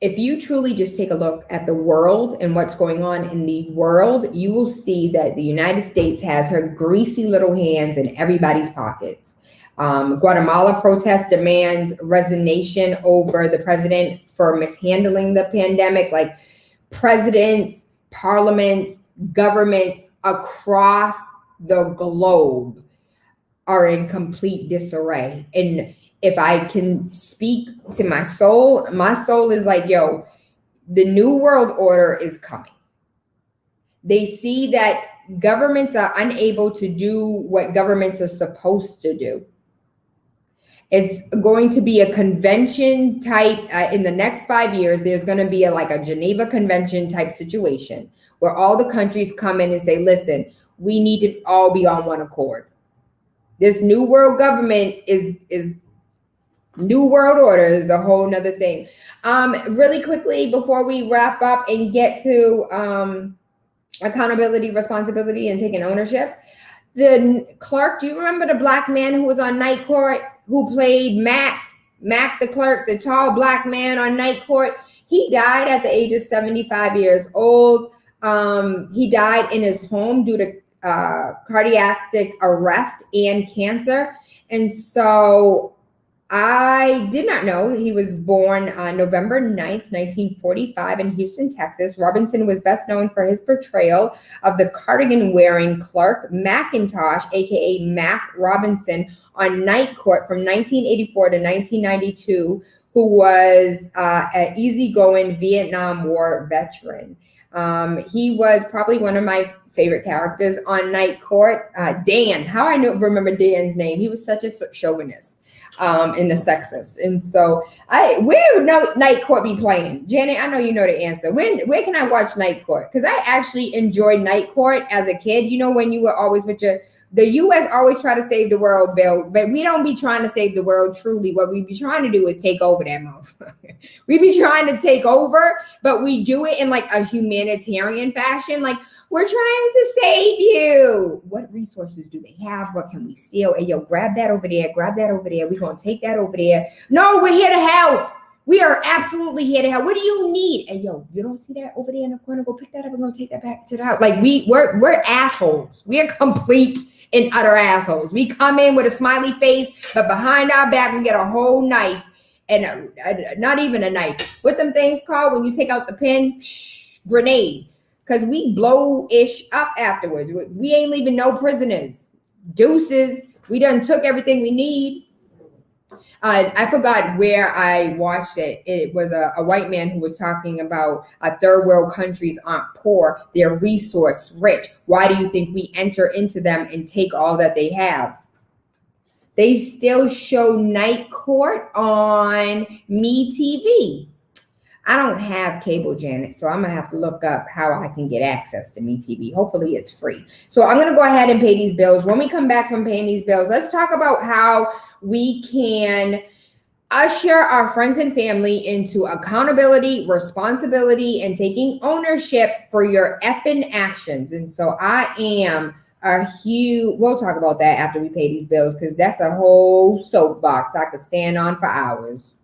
If you truly just take a look at the world and what's going on in the world, you will see that the United States has her greasy little hands in everybody's pockets. Guatemala protest demands resignation over the president for mishandling the pandemic. Like, presidents, parliaments, governments across the globe are in complete disarray. And if I can speak to my soul is like, yo, the new world order is coming. They see that governments are unable to do what governments are supposed to do. It's going to be a convention type in the next 5 years. There's going to be a Geneva Convention type situation where all the countries come in and say, listen, we need to all be on one accord. This new world government is new world order is a whole nother thing. Really quickly before we wrap up and get to accountability, responsibility, and taking ownership. The clerk, do you remember the Black man who was on Night Court, who played Mac the clerk, the tall Black man on Night Court? He died at the age of 75 years old. He died in his home due to cardiac arrest and cancer. And so I did not know he was born on November 9th, 1945 in Houston, Texas. Robinson was best known for his portrayal of the cardigan-wearing Clark McIntosh, aka Mac Robinson, on Night Court from 1984 to 1992, who was an easygoing Vietnam War veteran. He was probably one of my favorite characters on Night Court. Dan, how I remember Dan's name. He was such a chauvinist and a sexist. And so where would Night Court be playing? Janet, I know you know the answer. Where can I watch Night Court? Because I actually enjoyed Night Court as a kid. You know, when you were always with the U.S. always try to save the world, Bill, but we don't be trying to save the world truly. What we be trying to do is take over that motherfucker. We be trying to take over, but we do it in like a humanitarian fashion. Like, we're trying to save you. What resources do they have? What can we steal? Hey, yo, grab that over there. Grab that over there. We're going to take that over there. No, we're here to help. We are absolutely here to help. What do you need? Hey, yo, you don't see that over there in the corner? Go pick that up and go take that back to the house. Like, we're assholes. We are complete and utter assholes. We come in with a smiley face, but behind our back, we get a whole knife and not even a knife. What them things called when you take out the pin? Grenade. Because we blow-ish up afterwards. We ain't leaving no prisoners. Deuces. We done took everything we need. I forgot where I watched it. It was a white man who was talking about third world countries aren't poor. They're resource rich. Why do you think we enter into them and take all that they have? They still show Night Court on MeTV. I don't have cable, Janet, so I'm going to have to look up how I can get access to MeTV. Hopefully it's free. So I'm going to go ahead and pay these bills. When we come back from paying these bills, let's talk about how we can usher our friends and family into accountability, responsibility, and taking ownership for your effing actions. And so I am we'll talk about that after we pay these bills, because that's a whole soapbox I could stand on for hours.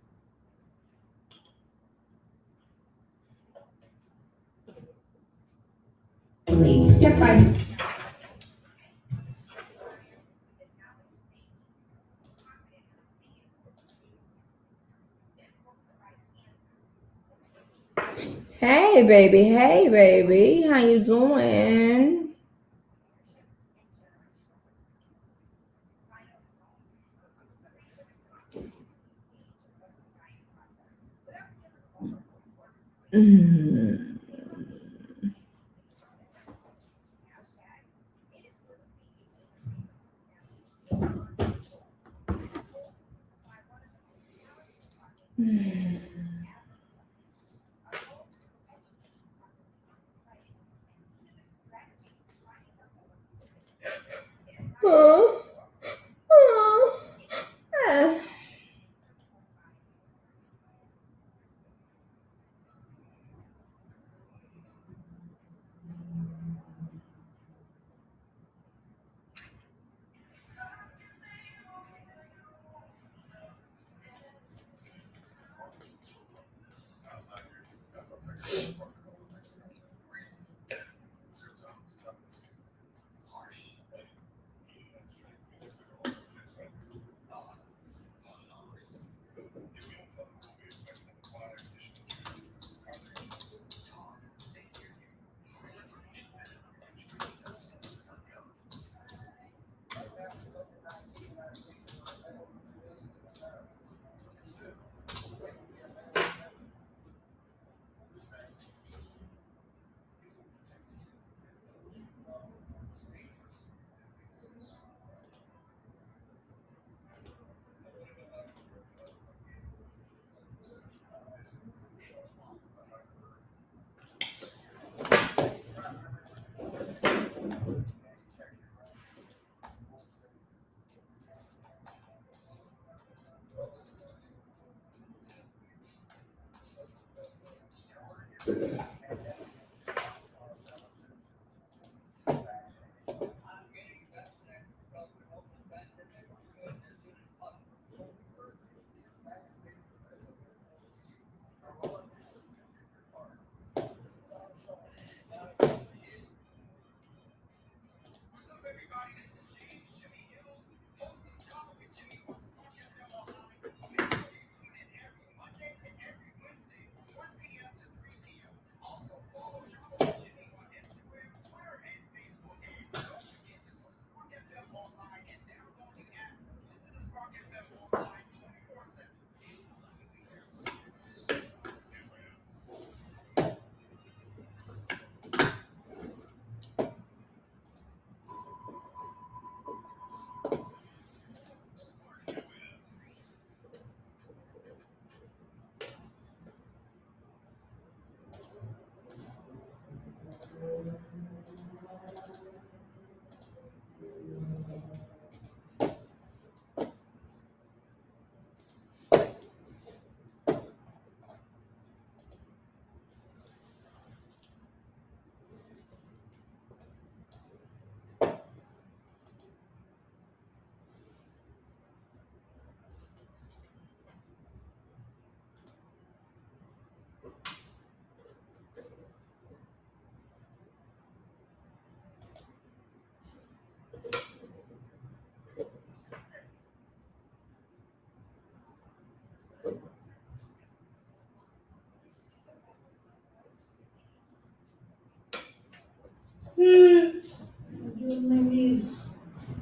Step by step. Hey baby, how you doing?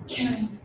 Karen.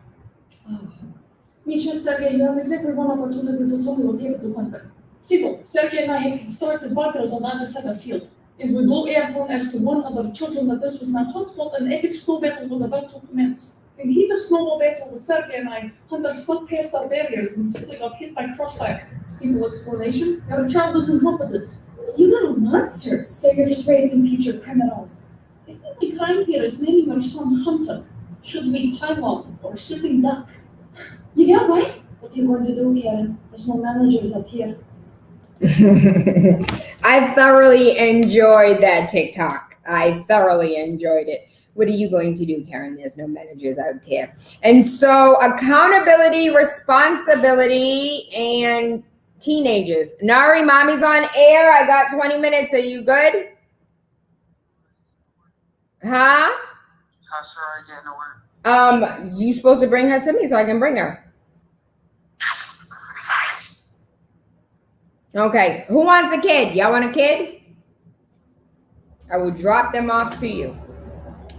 Misha, Sergey, you have exactly one opportunity to tell me what happened to Hunter. Simple. Sergey and I had constructed bunkers on the other side of the field. And we blew airphone as to one of the children that this was my hotspot and epic snow battle was about to commence. In the heat of snowball battle with Sergey and I, Hunter slipped past our barriers and simply got hit by crossfire. Simple explanation. Your child is incompetent. You little monsters. So you're just raising future criminals. I think the crime here is naming your son Hunter. Should we pylon or sitting duck? You got what? What are you going to do, Karen? There's no managers up here. I thoroughly enjoyed that TikTok. I thoroughly enjoyed it. What are you going to do, Karen? There's no managers out here. And so accountability, responsibility, and teenagers. Nari, mommy's on air. I got 20 minutes. Are you good? Huh? How sure I get nowhere? You supposed to bring her to me so I can bring her. Okay, who wants a kid? Y'all want a kid? I will drop them off to you.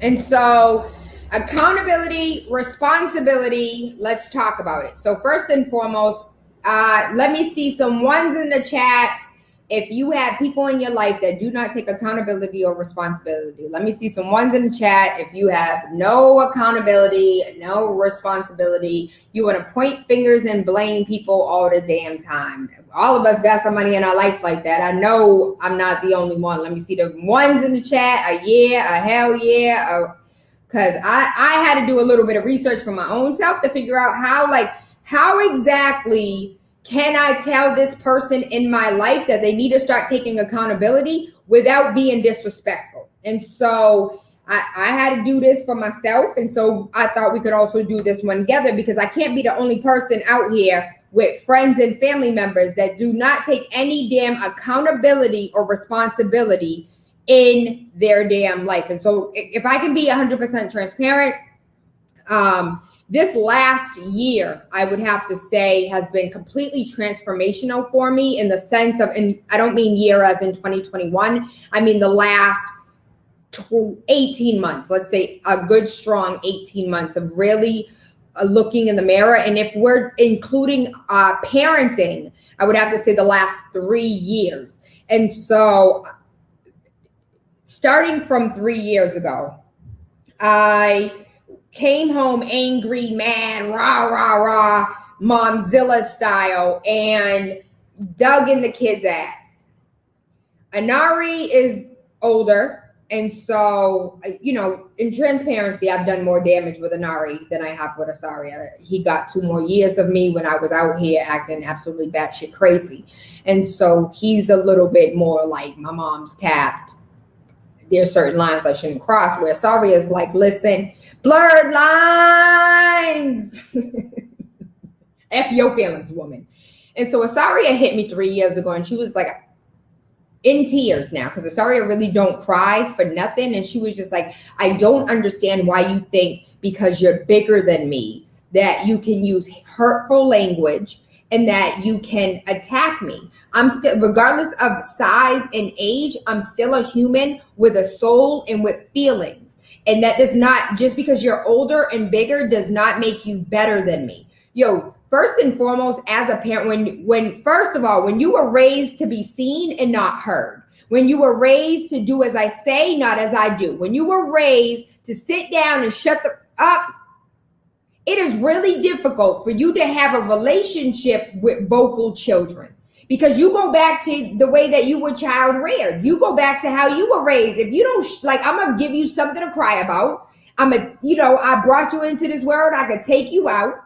And so accountability, responsibility, let's talk about it. So first and foremost, let me see some ones in the chats. If you have people in your life that do not take accountability or responsibility, let me see some ones in the chat. If you have no accountability, no responsibility, you want to point fingers and blame people all the damn time. All of us got somebody in our life like that. I know I'm not the only one. Let me see the ones in the chat. A yeah, a hell yeah. Because I had to do a little bit of research for my own self to figure out how exactly can I tell this person in my life that they need to start taking accountability without being disrespectful? And so I had to do this for myself. And so I thought we could also do this one together, because I can't be the only person out here with friends and family members that do not take any damn accountability or responsibility in their damn life. And so if I can be 100% transparent, this last year, I would have to say, has been completely transformational for me in the sense of, and I don't mean year as in 2021, I mean the last 18 months, let's say a good strong 18 months of really looking in the mirror. And if we're including parenting, I would have to say the last 3 years. And so starting from 3 years ago, I came home angry, mad, rah, rah, rah, Momzilla style, and dug in the kid's ass. Anari is older, and so, in transparency, I've done more damage with Anari than I have with Asari. He got 2 more years of me when I was out here acting absolutely batshit crazy. And so he's a little bit more like my mom's tapped. There's certain lines I shouldn't cross, where Asari is like, listen, blurred lines. F your feelings, woman. And so Asaria hit me 3 years ago, and she was like in tears now, because Asaria really don't cry for nothing. And she was just like, I don't understand why you think because you're bigger than me that you can use hurtful language and that you can attack me. I'm still, regardless of size and age, I'm still a human with a soul and with feelings. And that does not, just because you're older and bigger does not make you better than me. Yo, first and foremost, as a parent, first of all, when you were raised to be seen and not heard, when you were raised to do as I say, not as I do, when you were raised to sit down and shut up, it is really difficult for you to have a relationship with vocal children, because you go back to the way that you were child reared. You go back to how you were raised. If you don't, I'm going to give you something to cry about. I brought you into this world. I could take you out.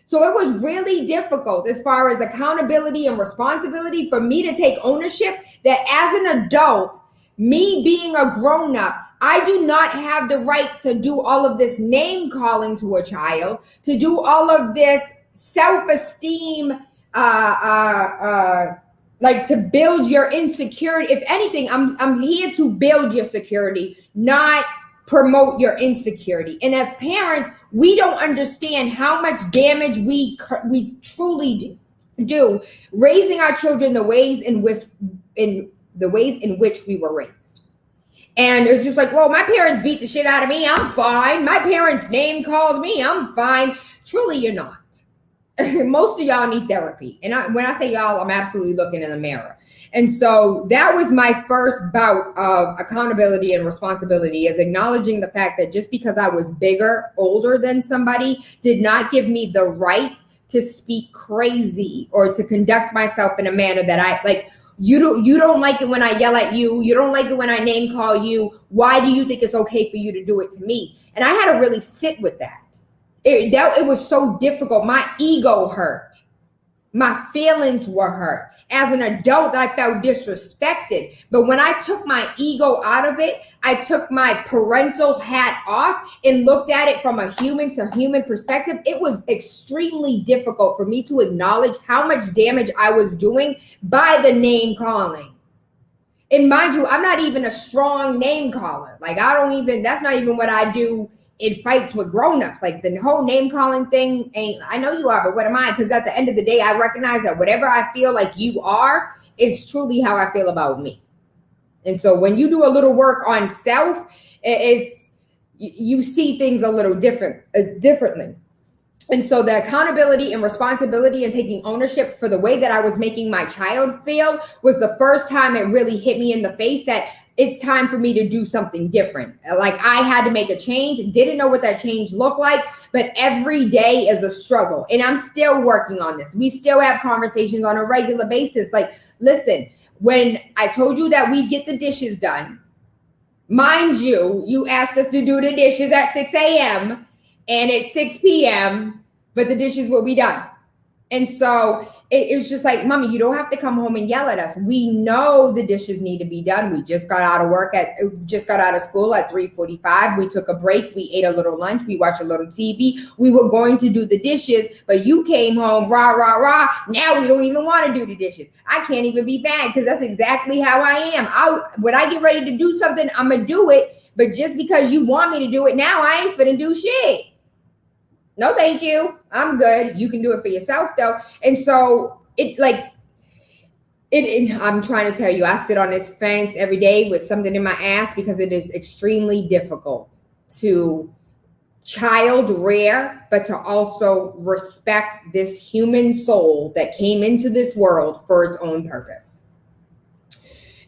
So it was really difficult as far as accountability and responsibility for me to take ownership that as an adult, me being a grown-up, I do not have the right to do all of this name calling to a child, to do all of this self-esteem, to build your insecurity. If anything, I'm here to build your security, not promote your insecurity. And as parents, we don't understand how much damage we truly do raising our children the ways in which we were raised. And it's just like, well, my parents beat the shit out of me. I'm fine. My parents name called me. I'm fine. Truly, you're not. Most of y'all need therapy. And when I say y'all, I'm absolutely looking in the mirror. And so that was my first bout of accountability and responsibility, is acknowledging the fact that just because I was bigger, older than somebody did not give me the right to speak crazy or to conduct myself in a manner that I like. You don't like it when I yell at you. You don't like it when I name call you. Why do you think it's okay for you to do it to me? And I had to really sit with that. It was so difficult. My ego hurt. My feelings were hurt. As an adult, I felt disrespected. But when I took my ego out of it, I took my parental hat off and looked at it from a human to human perspective. It was extremely difficult for me to acknowledge how much damage I was doing by the name calling. And mind you, I'm not even a strong name caller. Like that's not even what I do in fights with grownups. Like the whole name calling thing ain't, I know you are, but what am I? Because at the end of the day, I recognize that whatever I feel like you are is truly how I feel about me. And so when you do a little work on self, you see things a little differently. And so the accountability and responsibility and taking ownership for the way that I was making my child feel was the first time it really hit me in the face that it's time for me to do something different. Like I had to make a change. Didn't know what that change looked like, but every day is a struggle. And I'm still working on this. We still have conversations on a regular basis. Like, listen, when I told you that we get the dishes done, mind you, you asked us to do the dishes at 6 a.m. and it's 6 p.m., but the dishes will be done. And so it was just like, Mommy, you don't have to come home and yell at us. We know the dishes need to be done. We just got out of school at 3:45. We took a break. We ate a little lunch. We watched a little TV. We were going to do the dishes, but you came home, rah, rah, rah. Now we don't even want to do the dishes. I can't even be mad because that's exactly how I am. When I get ready to do something, I'm going to do it. But just because you want me to do it now, I ain't finna do shit. No, thank you. I'm good. You can do it for yourself though. And so I'm trying to tell you, I sit on this fence every day with something in my ass because it is extremely difficult to child rear, but to also respect this human soul that came into this world for its own purpose.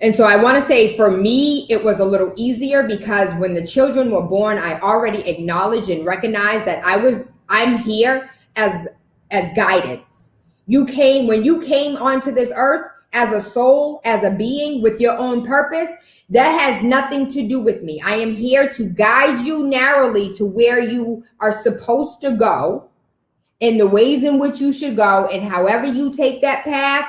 And so I want to say for me, it was a little easier because when the children were born, I already acknowledged and recognized that I'm here as guidance. When you came onto this earth as a soul, as a being with your own purpose, that has nothing to do with me. I am here to guide you narrowly to where you are supposed to go, in the ways in which you should go, and however you take that path,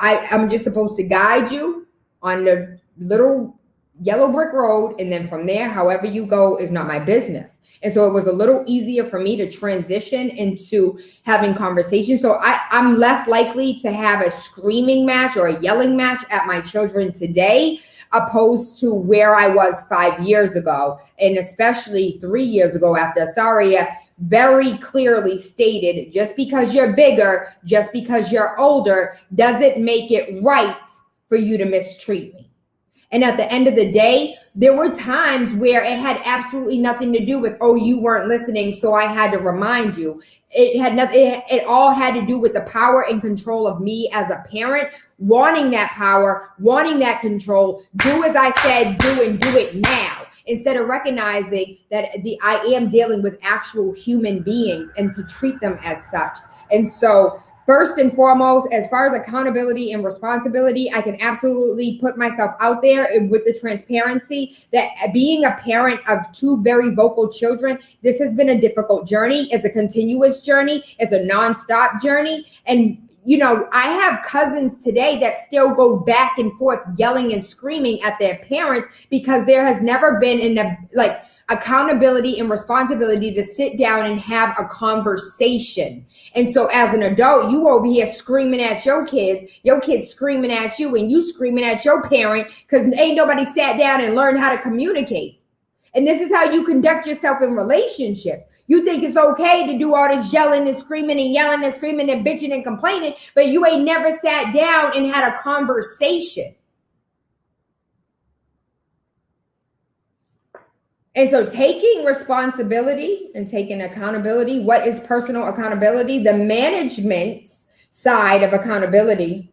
I'm just supposed to guide you on the little yellow brick road. And then from there, however you go is not my business. And so it was a little easier for me to transition into having conversations. So I'm less likely to have a screaming match or a yelling match at my children today, opposed to where I was 5 years ago. And especially 3 years ago after Saria very clearly stated, just because you're bigger, just because you're older, doesn't make it right for you to mistreat me. And at the end of the day, there were times where it had absolutely nothing to do with, oh, you weren't listening, so I had to remind you. It all had to do with the power and control of me as a parent, wanting that power, wanting that control, do as I said, do and do it now, instead of recognizing that I am dealing with actual human beings and to treat them as such. And so first and foremost, as far as accountability and responsibility, I can absolutely put myself out there with the transparency that being a parent of two very vocal children, this has been a difficult journey. It's a continuous journey. It's a nonstop journey. And I have cousins today that still go back and forth yelling and screaming at their parents because there has never been accountability and responsibility to sit down and have a conversation. And so as an adult, you over here screaming at your kids screaming at you, and you screaming at your parent because ain't nobody sat down and learned how to communicate. And this is how you conduct yourself in relationships. You think it's okay to do all this yelling and screaming and yelling and screaming and bitching and complaining, but you ain't never sat down and had a conversation. And so taking responsibility and taking accountability, what is personal accountability? The management side of accountability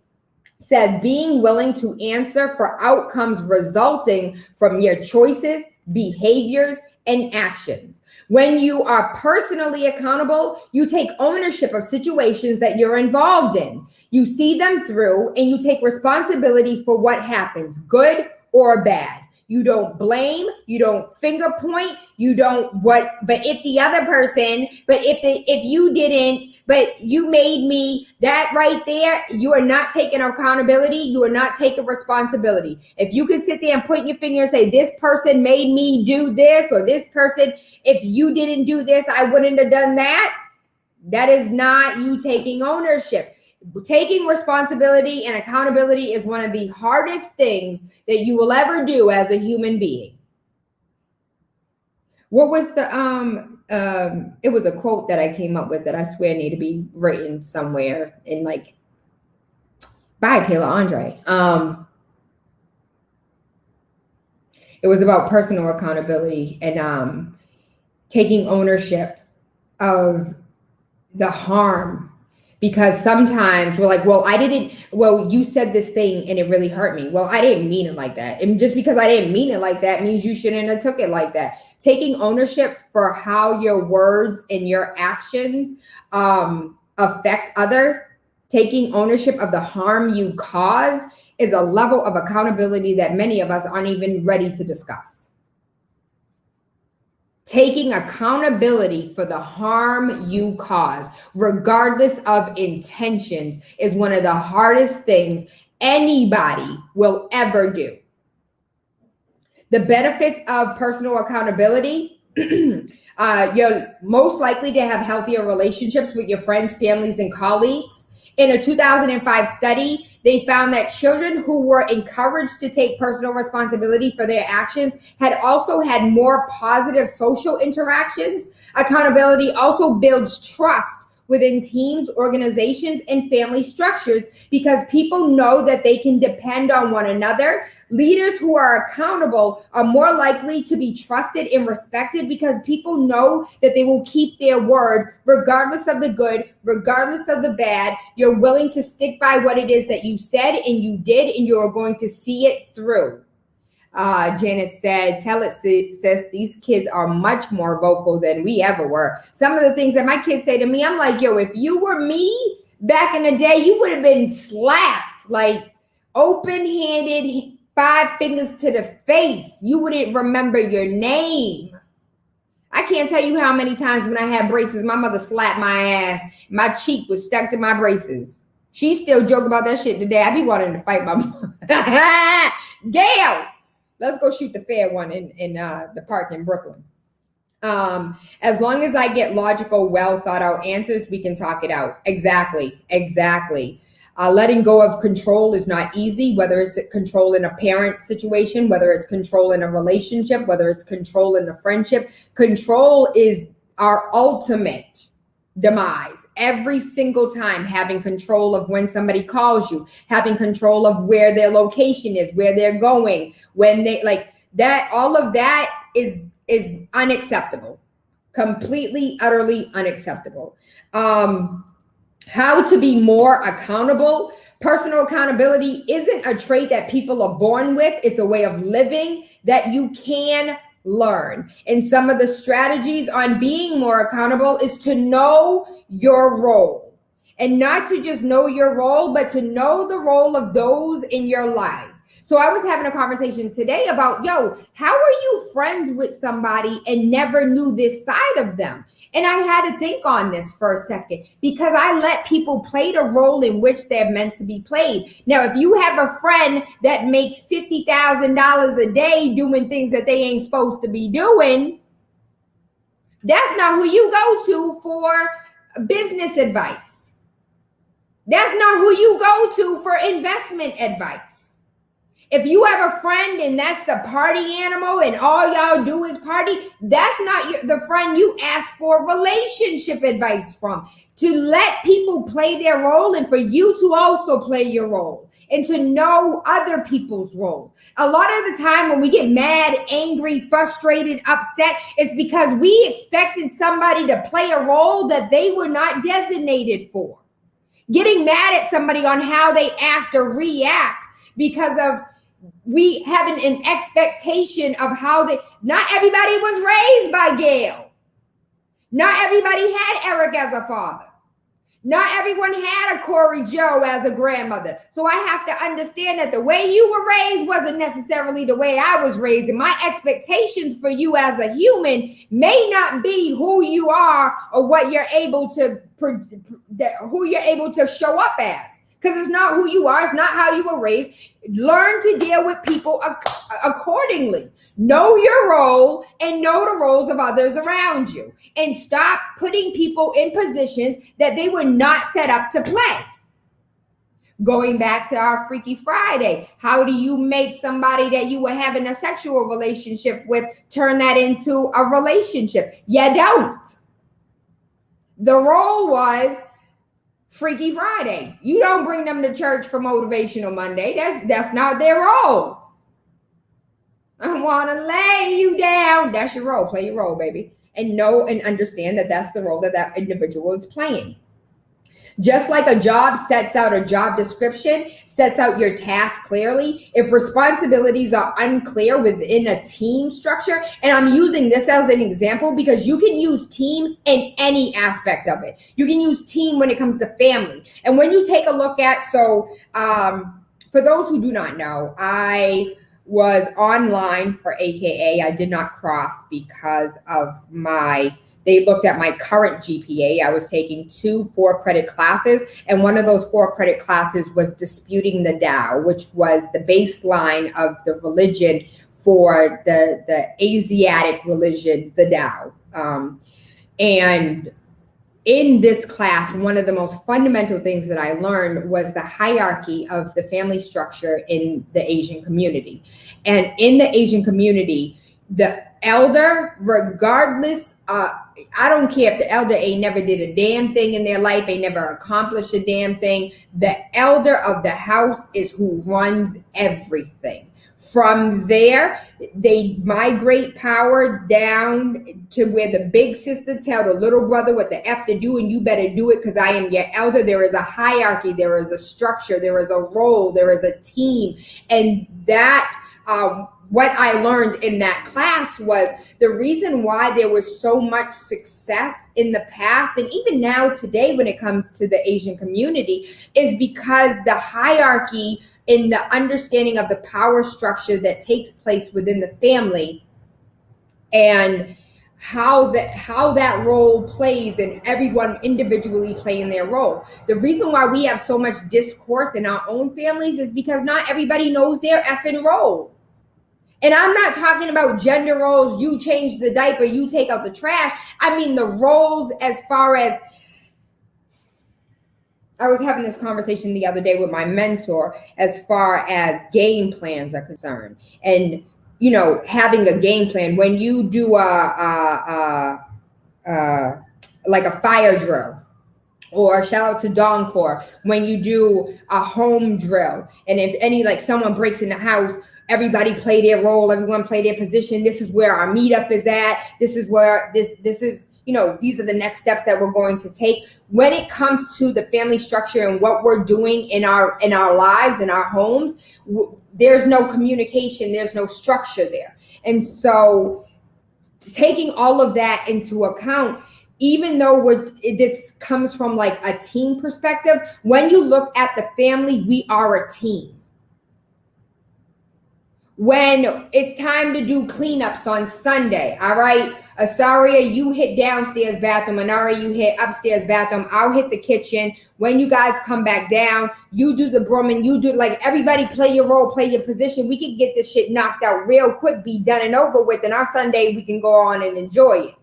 says being willing to answer for outcomes resulting from your choices, behaviors, and actions. When you are personally accountable, you take ownership of situations that you're involved in. You see them through and you take responsibility for what happens, good or bad. You don't blame, you don't finger point, you don't but if the other person, but if you didn't, but you made me, that right there, you are not taking accountability, you are not taking responsibility. If you can sit there and point your finger and say, this person made me do this, or this person, if you didn't do this, I wouldn't have done that. That is not you taking ownership. Taking responsibility and accountability is one of the hardest things that you will ever do as a human being. What was the it was a quote that I came up with that I swear need to be written somewhere in like by TaylaAndre. It was about personal accountability and taking ownership of the harm. Because sometimes we're like, well, you said this thing and it really hurt me. Well, I didn't mean it like that. And just because I didn't mean it like that means you shouldn't have took it like that. Taking ownership for how your words and your actions affect other, taking ownership of the harm you cause is a level of accountability that many of us aren't even ready to discuss. Taking accountability for the harm you cause, regardless of intentions, is one of the hardest things anybody will ever do. The benefits of personal accountability, you're most likely to have healthier relationships with your friends, families, and colleagues. In a 2005 study, they found that children who were encouraged to take personal responsibility for their actions had also had more positive social interactions. Accountability also builds trust within teams, organizations, and family structures because people know that they can depend on one another. Leaders who are accountable are more likely to be trusted and respected because people know that they will keep their word regardless of the good, regardless of the bad. You're willing to stick by what it is that you said and you did, and you're going to see it through. Janice said, says these kids are much more vocal than we ever were. Some of the things that my kids say to me, I'm like, yo, if you were me back in the day, you would have been slapped, like open-handed, 5 fingers to the face. You wouldn't remember your name. I can't tell you how many times when I had braces, my mother slapped my ass. My cheek was stuck to my braces. She still joke about that shit today. I be wanting to fight my mom. Gail! Let's go shoot the fair one in the park in Brooklyn. As long as I get logical, well thought out answers, we can talk it out. Exactly. Letting go of control is not easy, whether it's control in a parent situation, whether it's control in a relationship, whether it's control in a friendship. Control is our ultimate demise. Every single time, having control of when somebody calls you, having control of where their location is, where they're going, when they like that, all of that is unacceptable. Completely, utterly unacceptable. How to be more accountable. Personal accountability isn't a trait that people are born with. It's a way of living that you can learn. And some of the strategies on being more accountable is to know your role. And not to just know your role, but to know the role of those in your life. So I was having a conversation today about, how are you friends with somebody and never knew this side of them? And I had to think on this for a second because I let people play the role in which they're meant to be played. Now, if you have a friend that makes $50,000 a day doing things that they ain't supposed to be doing, that's not who you go to for business advice. That's not who you go to for investment advice. If you have a friend and that's the party animal and all y'all do is party, that's not the friend you ask for relationship advice from. To let people play their role and for you to also play your role and to know other people's roles. A lot of the time when we get mad, angry, frustrated, upset, it's because we expected somebody to play a role that they were not designated for. Getting mad at somebody on how they act or react because of we have an expectation of how they, not everybody was raised by Gail. Not everybody had Eric as a father. Not everyone had a Corey Joe as a grandmother. So I have to understand that the way you were raised wasn't necessarily the way I was raised. And my expectations for you as a human may not be who you are or what you're able to, who you're able to show up as. Because it's not who you are. It's not how you were raised. Learn to deal with people accordingly. Know your role and know the roles of others around you. And stop putting people in positions that they were not set up to play. Going back to our Freaky Friday, how do you make somebody that you were having a sexual relationship with turn that into a relationship? You don't. The role was Freaky Friday. You don't bring them to church for Motivational Monday. That's not their role. I want to lay you down. That's your role. Play your role, baby. And know and understand that that's the role that that individual is playing. Just like a job sets out a job description, sets out your task clearly, if responsibilities are unclear within a team structure, and I'm using this as an example because you can use team in any aspect of it. You can use team when it comes to family. And when you take a look at, for those who do not know, I was online for AKA. I did not cross because of they looked at my current GPA. I was taking 2 4-credit classes, and one of those 4-credit classes was disputing the Tao, which was the baseline of the religion for the Asiatic religion, the Tao. And in this class, one of the most fundamental things that I learned was the hierarchy of the family structure in the Asian community. And in the Asian community, the elder, regardless, I don't care if the elder ain't never did a damn thing in their life, ain't never accomplished a damn thing. The elder of the house is who runs everything. From there, they migrate power down to where the big sister tell the little brother what the F to do, and you better do it because I am your elder. There is a hierarchy, there is a structure, there is a role, there is a team. And that, what I learned in that class was the reason why there was so much success in the past and even now today when it comes to the Asian community is because the hierarchy in the understanding of the power structure that takes place within the family and how that role plays and everyone individually playing their role. The reason why we have so much discourse in our own families is because not everybody knows their effing role. And I'm not talking about gender roles, you change the diaper, you take out the trash. I mean the roles as far as, I was having this conversation the other day with my mentor as far as game plans are concerned. And, you know, having a game plan, when you do like a fire drill, or shout out to Dawn Corps, when you do a home drill, and if any, like someone breaks in the house, everybody play their role, everyone play their position. This is where our meetup is at. This is where this is, you know, these are the next steps that we're going to take. When it comes to the family structure and what we're doing in our lives, in our homes, there's no communication, there's no structure there. And so taking all of that into account, even though this comes from like a team perspective, when you look at the family, we are a team. When it's time to do cleanups on Sunday, all right, Asaria, you hit downstairs bathroom, Anari, you hit upstairs bathroom, I'll hit the kitchen. When you guys come back down, you do the brooming, you do, like, everybody play your role, play your position. We can get this shit knocked out real quick, be done and over with, and our Sunday we can go on and enjoy it.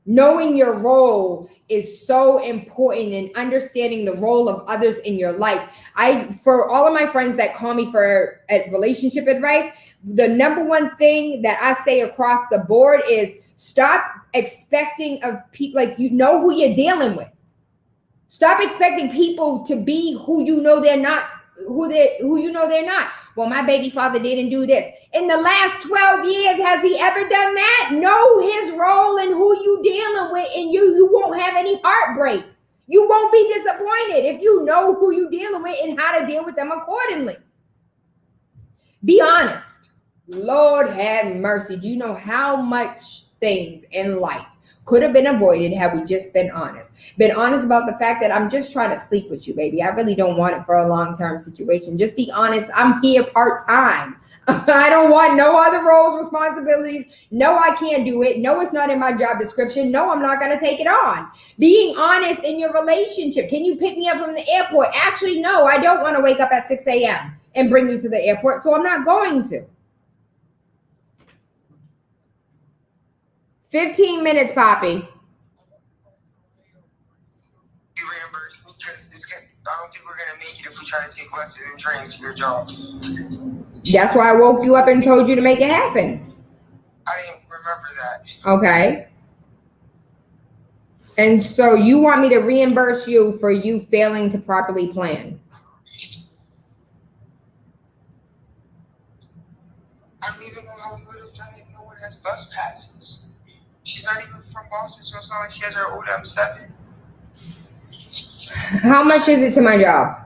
Knowing your role is so important, and understanding the role of others in your life. For all of my friends that call me for relationship advice, the number one thing that I say across the board is stop expecting of people, like, you know who you're dealing with. Stop expecting people to be who you know they're not, who you know they're not. Well, my baby father didn't do this. In the last 12 years, has he ever done that? Know his role and who you dealing with, and you won't have any heartbreak. You won't be disappointed if you know who you're dealing with and how to deal with them accordingly. Be honest. Lord have mercy. Do you know how much things in life could have been avoided had we just been honest? Been honest about the fact that I'm just trying to sleep with you, baby. I really don't want it for a long-term situation. Just be honest. I'm here part-time. I don't want no other roles, responsibilities. No, I can't do it. No, it's not in my job description. No, I'm not going to take it on. Being honest in your relationship. Can you pick me up from the airport? Actually, no, I don't want to wake up at 6 a.m. and bring you to the airport, so I'm not going to. 15 minutes, Poppy. You reimburse me because I don't think we're going to make it if we try to take lessons and trainings to your job. That's why I woke you up and told you to make it happen. I didn't remember that. Okay. And so you want me to reimburse you for you failing to properly plan? I don't even know how we would have done it. No one has bus passes. She's not even from Boston, so it's not like she has her old M7. How much is it to my job?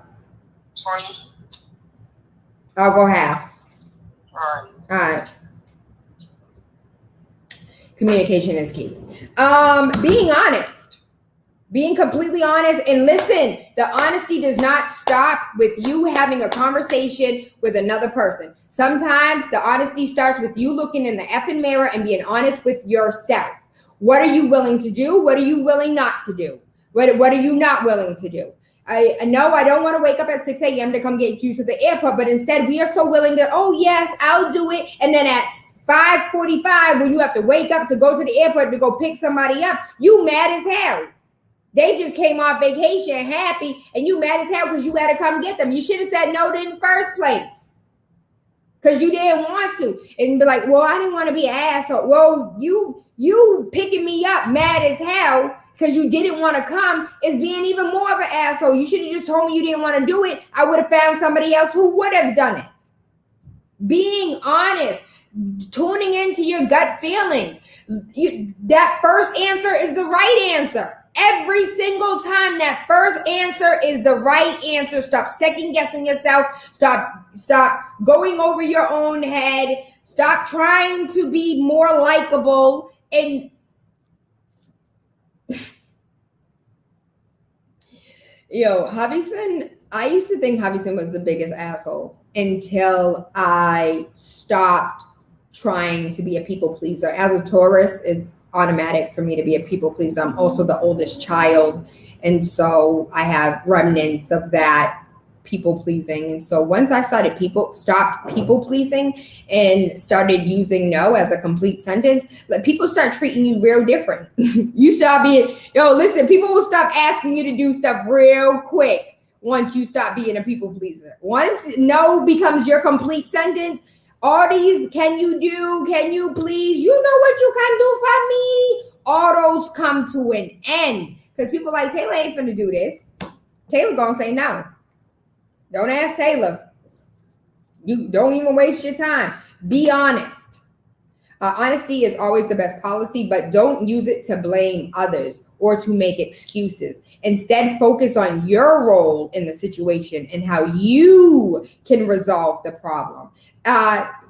20. I'll go half. All right. Communication is key. Being honest. Being completely honest. And listen, the honesty does not stop with you having a conversation with another person. Sometimes the honesty starts with you looking in the effing mirror and being honest with yourself. What are you willing to do? What are you willing not to do? What are you not willing to do? I know I don't want to wake up at 6 a.m. to come get you to the airport, but instead we are so willing to, oh yes, I'll do it. And then at 5:45, when you have to wake up to go to the airport to go pick somebody up, you mad as hell. They just came off vacation happy, and you mad as hell because you had to come get them. You should have said no in the first place because you didn't want to. And be like, well, I didn't want to be an asshole. Well, you picking me up mad as hell because you didn't want to come is being even more of an asshole. You should have just told me you didn't want to do it. I would have found somebody else who would have done it. Being honest, tuning into your gut feelings. That first answer is the right answer. Every single time, that first answer is the right answer. Stop second guessing yourself. Stop going over your own head. Stop trying to be more likable. And Hobbyson, I used to think Hobbyson was the biggest asshole until I stopped trying to be a people pleaser. As a Taurus, it's automatic for me to be a people pleaser. I'm also the oldest child, and so I have remnants of that people pleasing. And so once I stopped people pleasing and started using no as a complete sentence, people start treating you real different. You start being, listen, people will stop asking you to do stuff real quick once you stop being a people pleaser. Once no becomes your complete sentence, all these can you do, can you please, you know what you can do for me, all those come to an end. Because people like, Tayla ain't finna do this. Tayla gonna say no. Don't ask Tayla. You don't even waste your time. Be honest. Honesty is always the best policy, but don't use it to blame others or to make excuses. Instead, focus on your role in the situation and how you can resolve the problem.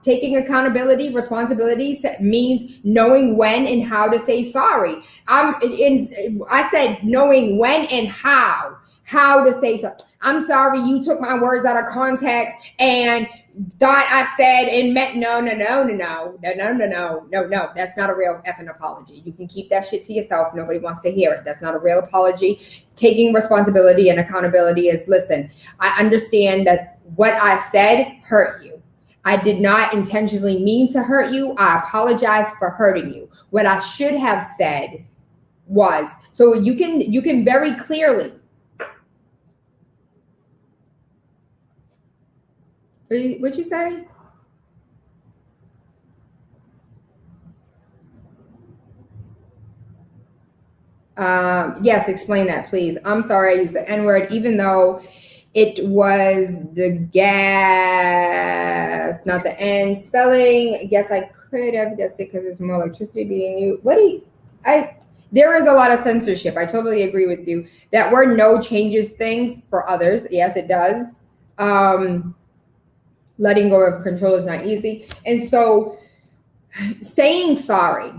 Taking accountability, responsibilities means knowing when and how to say sorry. I said knowing when and how to say so. I'm sorry, you took my words out of context and thought I said and meant no. That's not a real effing apology. You can keep that shit to yourself. Nobody wants to hear it. That's not a real apology. Taking responsibility and accountability is, listen, I understand that what I said hurt you. I did not intentionally mean to hurt you. I apologize for hurting you. What I should have said was. So you can very clearly. What'd you say? Yes, explain that, please. I'm sorry I used the N-word, even though it was the gas, not the N spelling. Yes, I could have guessed it because it's more electricity being used. There is a lot of censorship. I totally agree with you. That word no changes things for others. Yes, it does. Letting go of control is not easy. And so saying sorry,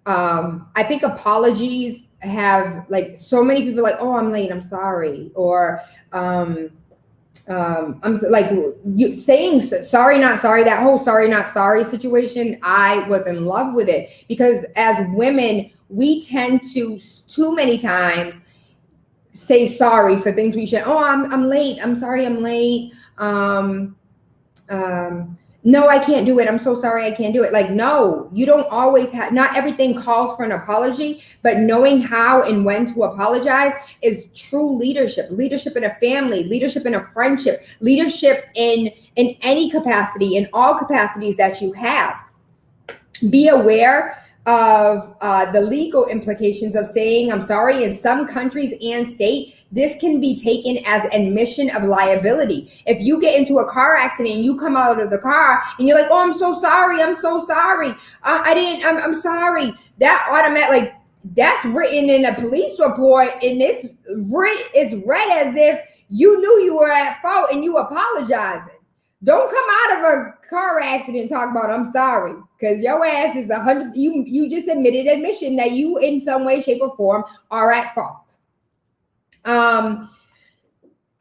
I think apologies have, like, so many people like, oh, I'm late, I'm sorry. Or I'm like, you saying sorry, not sorry, that whole sorry, not sorry situation, I was in love with it, because as women, we tend to too many times say sorry for things we should. Oh, I'm late. I'm sorry, I'm late. No, I can't do it. I'm so sorry, I can't do it. Like, no, you don't always have, not everything calls for an apology, but knowing how and when to apologize is true leadership. Leadership in a family, leadership in a friendship, leadership in any capacity, in all capacities that you have. Be aware of the legal implications of saying I'm sorry. In some countries and state, this can be taken as admission of liability. If you get into a car accident and you come out of the car and you're like, oh, I'm so sorry, I'm sorry, I'm sorry, that automatic, like, that's written in a police report, and it's read as if you knew you were at fault and you apologizing. Don't come out of a car accident and talk about I'm sorry, because your ass is 100. You just admitted admission that you in some way, shape, or form are at fault.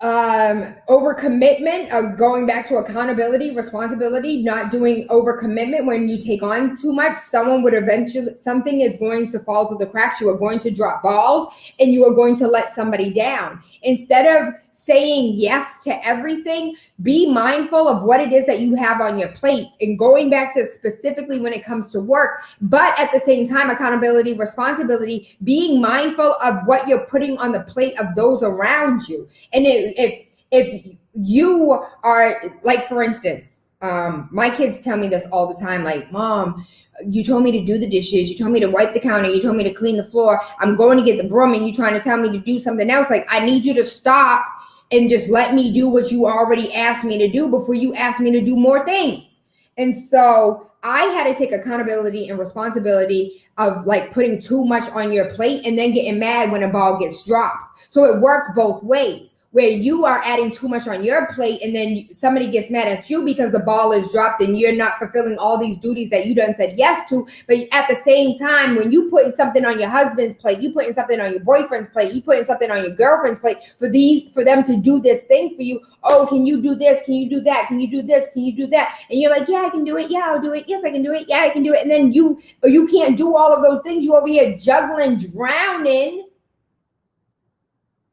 Overcommitment, going back to accountability, responsibility, not doing overcommitment. When you take on too much, something is going to fall through the cracks. You are going to drop balls and you are going to let somebody down. Instead of saying yes to everything, be mindful of what it is that you have on your plate, and going back to specifically when it comes to work, but at the same time, accountability, responsibility, being mindful of what you're putting on the plate of those around you. And if you are, like, for instance, my kids tell me this all the time, like, Mom, you told me to do the dishes, you told me to wipe the counter, you told me to clean the floor, I'm going to get the broom, and you trying to tell me to do something else. Like, I need you to stop and just let me do what you already asked me to do before you ask me to do more things. And so I had to take accountability and responsibility of, like, putting too much on your plate and then getting mad when a ball gets dropped. So it works both ways, where you are adding too much on your plate and then somebody gets mad at you because the ball is dropped and you're not fulfilling all these duties that you done said yes to. But at the same time, when you putting something on your husband's plate, you putting something on your boyfriend's plate, you putting something on your girlfriend's plate for them to do this thing for you. Oh, can you do this? Can you do that? Can you do this? Can you do that? And you're like, yeah, I can do it. Yeah, I'll do it. Yes, I can do it. Yeah, I can do it. And then you can't do all of those things. You over here juggling, drowning.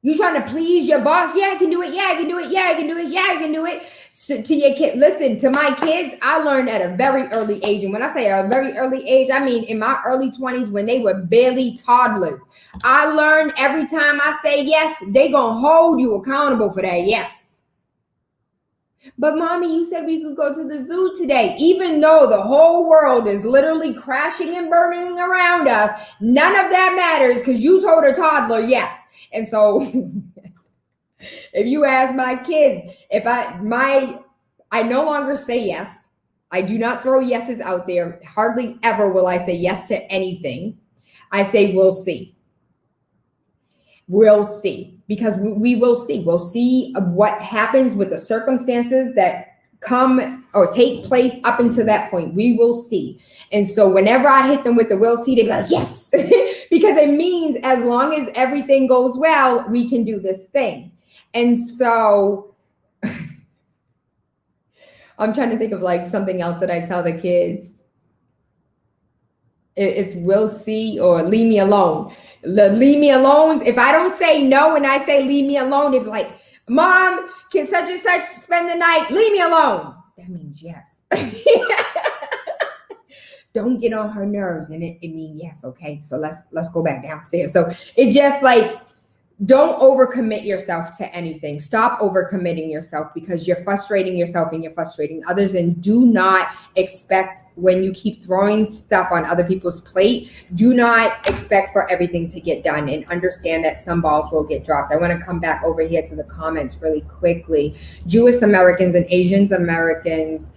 You trying to please your boss? Yeah, I can do it. Yeah, I can do it. Yeah, I can do it. Yeah, I can do it. So to your kid, listen, to my kids, I learned at a very early age. And when I say a very early age, I mean in my early 20s, when they were barely toddlers. I learned every time I say yes, they gonna hold you accountable for that yes. But Mommy, you said we could go to the zoo today. Even though the whole world is literally crashing and burning around us, none of that matters because you told a toddler yes. And so if you ask my kids, I no longer say yes. I do not throw yeses out there. Hardly ever will I say yes to anything. I say, we'll see. We'll see, because we will see. We'll see what happens with the circumstances that come or take place up until that point. We will see. And so whenever I hit them with the we'll see, they be like, yes, because it means as long as everything goes well, we can do this thing. And so I'm trying to think of, like, something else that I tell the kids. It's we'll see or leave me alone. The leave me alone. If I don't say no and I say leave me alone, they'd be like, Mom, can such and such spend the night? Leave me alone. That means yes. don't get on her nerves. And it means, yes, okay, so let's go back downstairs. So it just like, don't overcommit yourself to anything. Stop overcommitting yourself because you're frustrating yourself and you're frustrating others. And do not expect, when you keep throwing stuff on other people's plate, do not expect for everything to get done, and understand that some balls will get dropped. I want to come back over here to the comments really quickly. Jewish Americans and Asian Americans,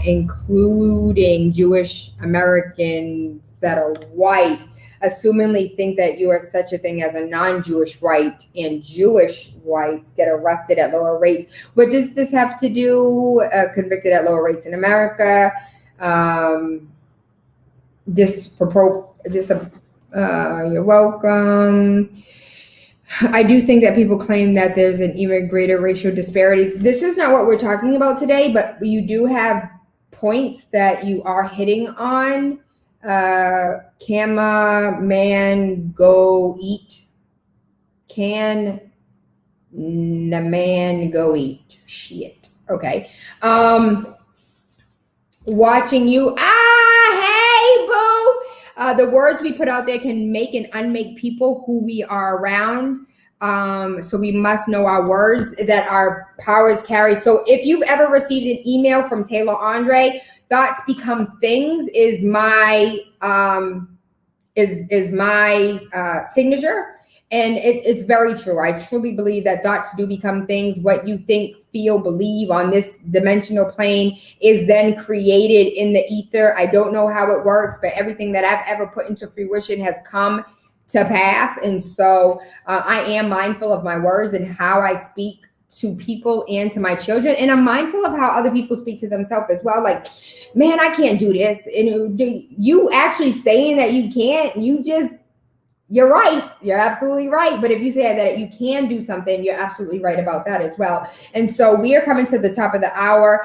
including Jewish Americans that are white, assumingly think that you are such a thing as a non-Jewish white, and Jewish whites get arrested at lower rates. What does this have to do? Convicted at lower rates in America. You're welcome. I do think that people claim that there's an even greater racial disparities. This is not what we're talking about today, but you do have points that you are hitting on. Can a man go eat? Can a man go eat? Shit. Okay. Watching you. Hey, boo. The words we put out there can make and unmake people who we are around. So we must know our words that our powers carry. So if you've ever received an email from TaylaAndre, thoughts become things is my signature, and it's very true. I truly believe that thoughts do become things. What you think, feel, believe on this dimensional plane is then created in the ether. I don't know how it works, but everything that I've ever put into fruition has come to pass. And so I am mindful of my words and how I speak to people and to my children. And I'm mindful of how other people speak to themselves as well. Like, man, I can't do this. And you actually saying that you can't, you're right. You're absolutely right. But if you say that you can do something, you're absolutely right about that as well. And so we are coming to the top of the hour.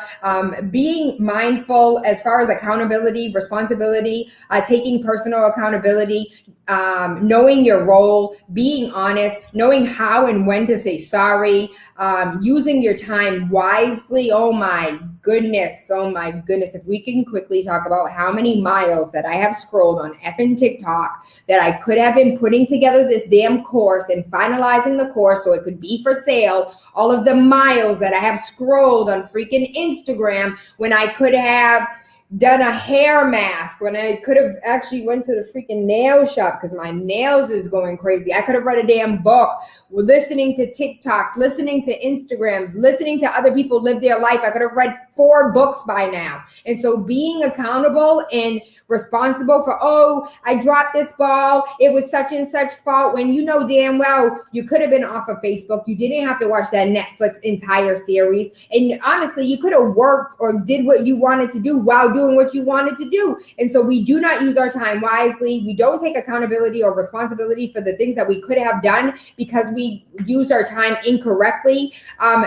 Being mindful as far as accountability, responsibility, taking personal accountability, knowing your role, being honest, knowing how and when to say sorry, using your time wisely. Oh my goodness. If we can quickly talk about how many miles that I have scrolled on effing TikTok that I could have been putting together this damn course and finalizing the course so it could be for sale. All of the miles that I have scrolled on freaking Instagram when I could have done a hair mask, when I could have actually went to the freaking nail shop because my nails is going crazy. I could have read a damn book. We're listening to TikToks, listening to Instagrams, listening to other people live their life. I could have read 4 books by now. And so being accountable and responsible for, oh, I dropped this ball, it was such and such fault, when you know damn well you could have been off of Facebook. You didn't have to watch that Netflix entire series. And honestly, you could have worked or did what you wanted to do while doing what you wanted to do. And so we do not use our time wisely. We don't take accountability or responsibility for the things that we could have done because we use our time incorrectly.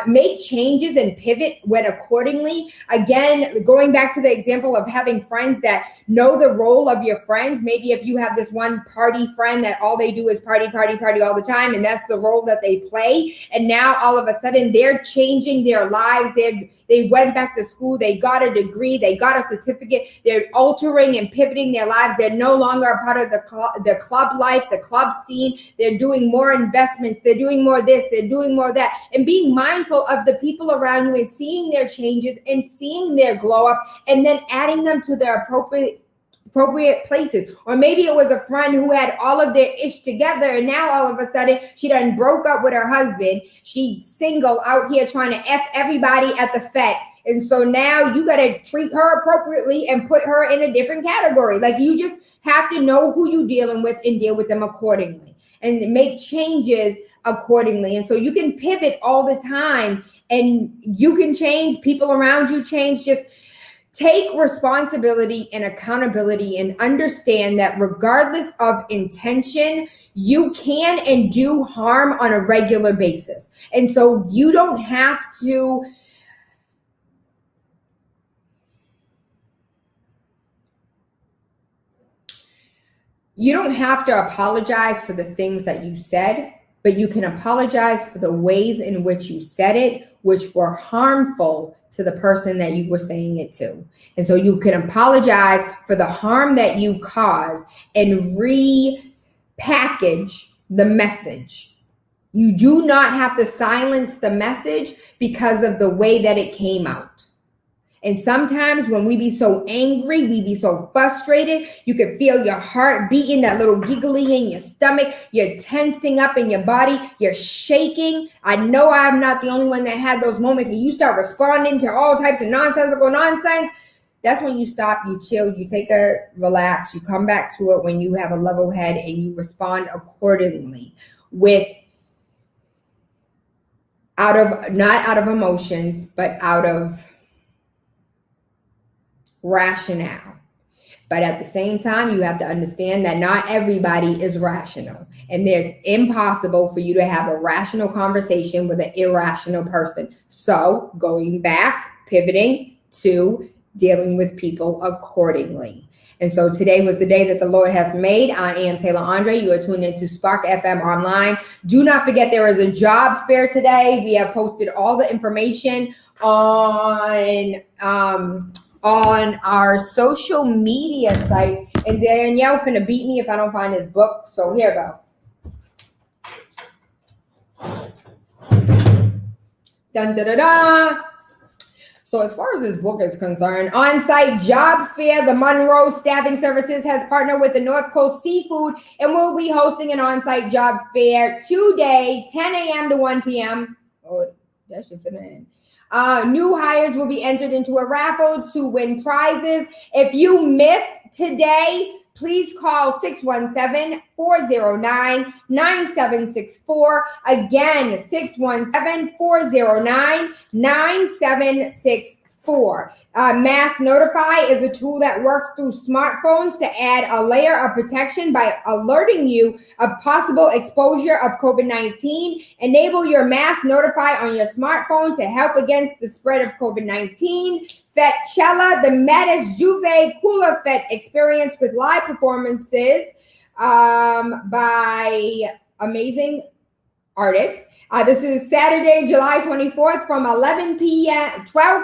Make changes and pivot when accordingly. Again, going back to the example of having friends that know the role of your friends. Maybe if you have this one party friend that all they do is party all the time, and that's the role that they play. And now all of a sudden they're changing their lives. They went back to school. They got a degree. They got a certificate. They're altering and pivoting their lives. They're no longer a part of the club life, the club scene. They're doing more investments. They're doing more this. They're doing more that. And being mindful of the people around you and seeing their changes and seeing their glow up, and then adding them to their appropriate places. Or maybe it was a friend who had all of their ish together, and now all of a sudden she done broke up with her husband. She's single out here trying to F everybody at the Fed. And so now you got to treat her appropriately and put her in a different category. Like, you just have to know who you're dealing with and deal with them accordingly and make changes accordingly. And so you can pivot all the time and you can change. People around you change. Just take responsibility and accountability and understand that regardless of intention, you can and do harm on a regular basis. And so you don't have to apologize for the things that you said, but you can apologize for the ways in which you said it, which were harmful to the person that you were saying it to. And so you can apologize for the harm that you caused and repackage the message. You do not have to silence the message because of the way that it came out. And sometimes when we be so angry, we be so frustrated, you can feel your heart beating, that little giggly in your stomach, you're tensing up in your body, you're shaking. I know I'm not the only one that had those moments, and you start responding to all types of nonsensical nonsense. That's when you stop, you chill, you take a relax, you come back to it when you have a level head, and you respond accordingly not out of emotions, but out of rationale. But at the same time, you have to understand that not everybody is rational, and it's impossible for you to have a rational conversation with an irrational person. So going back, pivoting to dealing with people accordingly. And so today was the day that the Lord has made. I am TaylaAndre. You are tuned into SparkFM Online. Do not forget there is a job fair today. We have posted all the information on our social media site. And Danielle finna beat me if I don't find this book. So here we go. Dun, da, da, da. So as far as this book is concerned, on-site job fair, the Monroe Staffing Services has partnered with the North Coast Seafood and will be hosting an on-site job fair today, 10 a.m. to 1 p.m. Oh, that should fit in. New hires will be entered into a raffle to win prizes. If you missed today, please call 617-409-9764. Again, 617-409-9764. Mass Notify is a tool that works through smartphones to add a layer of protection by alerting you of possible exposure of COVID-19. Enable your Mass Notify on your smartphone to help against the spread of COVID-19. Fetchella, the Mattis Juve Cooler Fet experience with live performances by amazing artists. This is Saturday, July 24th from 12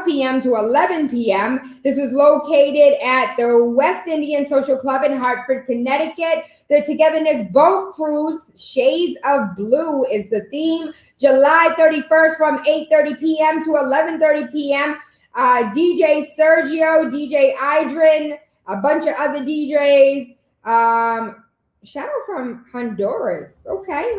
p.m. to 11 p.m. This is located at the West Indian Social Club in Hartford, Connecticut. The Togetherness Boat Cruise, Shades of Blue is the theme. July 31st from 8:30 p.m. to 11:30 p.m. DJ Sergio, DJ Idrin, a bunch of other DJs. Shadow from Honduras. Okay.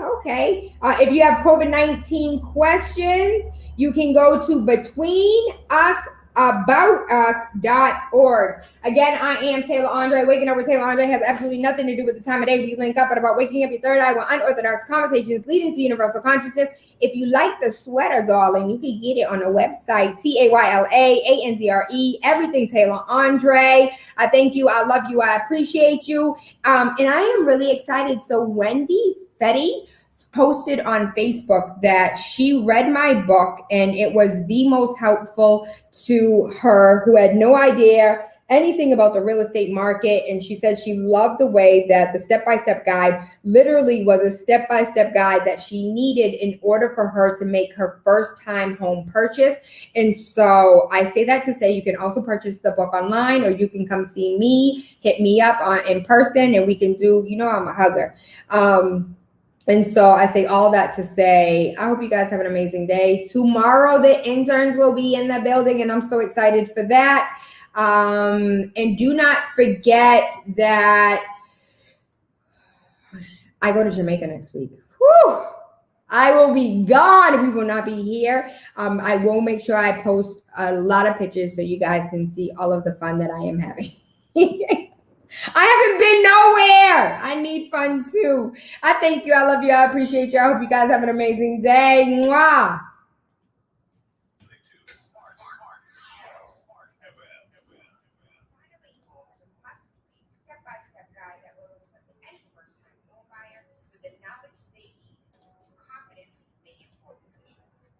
If you have COVID-19 questions, you can go to betweenusaboutUs.org. Again, I am TaylaAndre. Waking Up with TaylaAndre has absolutely nothing to do with the time of day. We link up at about waking up your third eye with unorthodox conversations leading to universal consciousness. If you like the sweater, darling, you can get it on the website, TaylaAndre, everything TaylaAndre. I thank you. I love you. I appreciate you. And I am really excited. So Wendy Fetty posted on Facebook that she read my book and it was the most helpful to her, who had no idea anything about the real estate market. And she said she loved the way that the step-by-step guide literally was a step-by-step guide that she needed in order for her to make her first-time home purchase. And so I say that to say you can also purchase the book online, or you can come see me, hit me up in person, and we can do, I'm a hugger. And so I say all that to say, I hope you guys have an amazing day. Tomorrow, the interns will be in the building, and I'm so excited for that. And do not forget that I go to Jamaica next week. Whew! I will be gone. We will not be here. I will make sure I post a lot of pictures so you guys can see all of the fun that I am having. I haven't been nowhere. I need fun too. I thank you. I love you. I appreciate you. I hope you guys have an amazing day. Mwah. Step-by-step guide that will equip any first-time home buyer with the knowledge they need to confidently make informed decisions.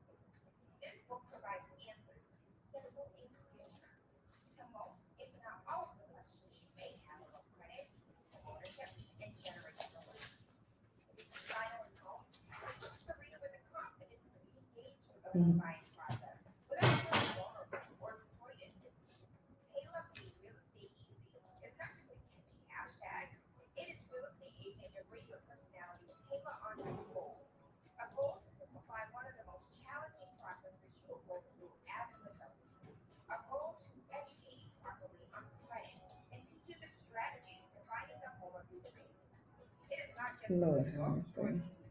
This book provides answers in simple and clear terms to most, if not all, of the questions you may have about credit, ownership, and generational wealth. Finally, home. home buying process without feeling vulnerable or exploited. TaylaMade Real Estate Easy is not just a catchy hashtag, it is real estate agent and radio personality TaylaAndre's goal. A goal to simplify one of the most challenging processes you will go through as an adult. A goal to educate you properly on credit and teach you the strategies to finding the home of your dreams. It is not just Lord a have book or an mercy. easy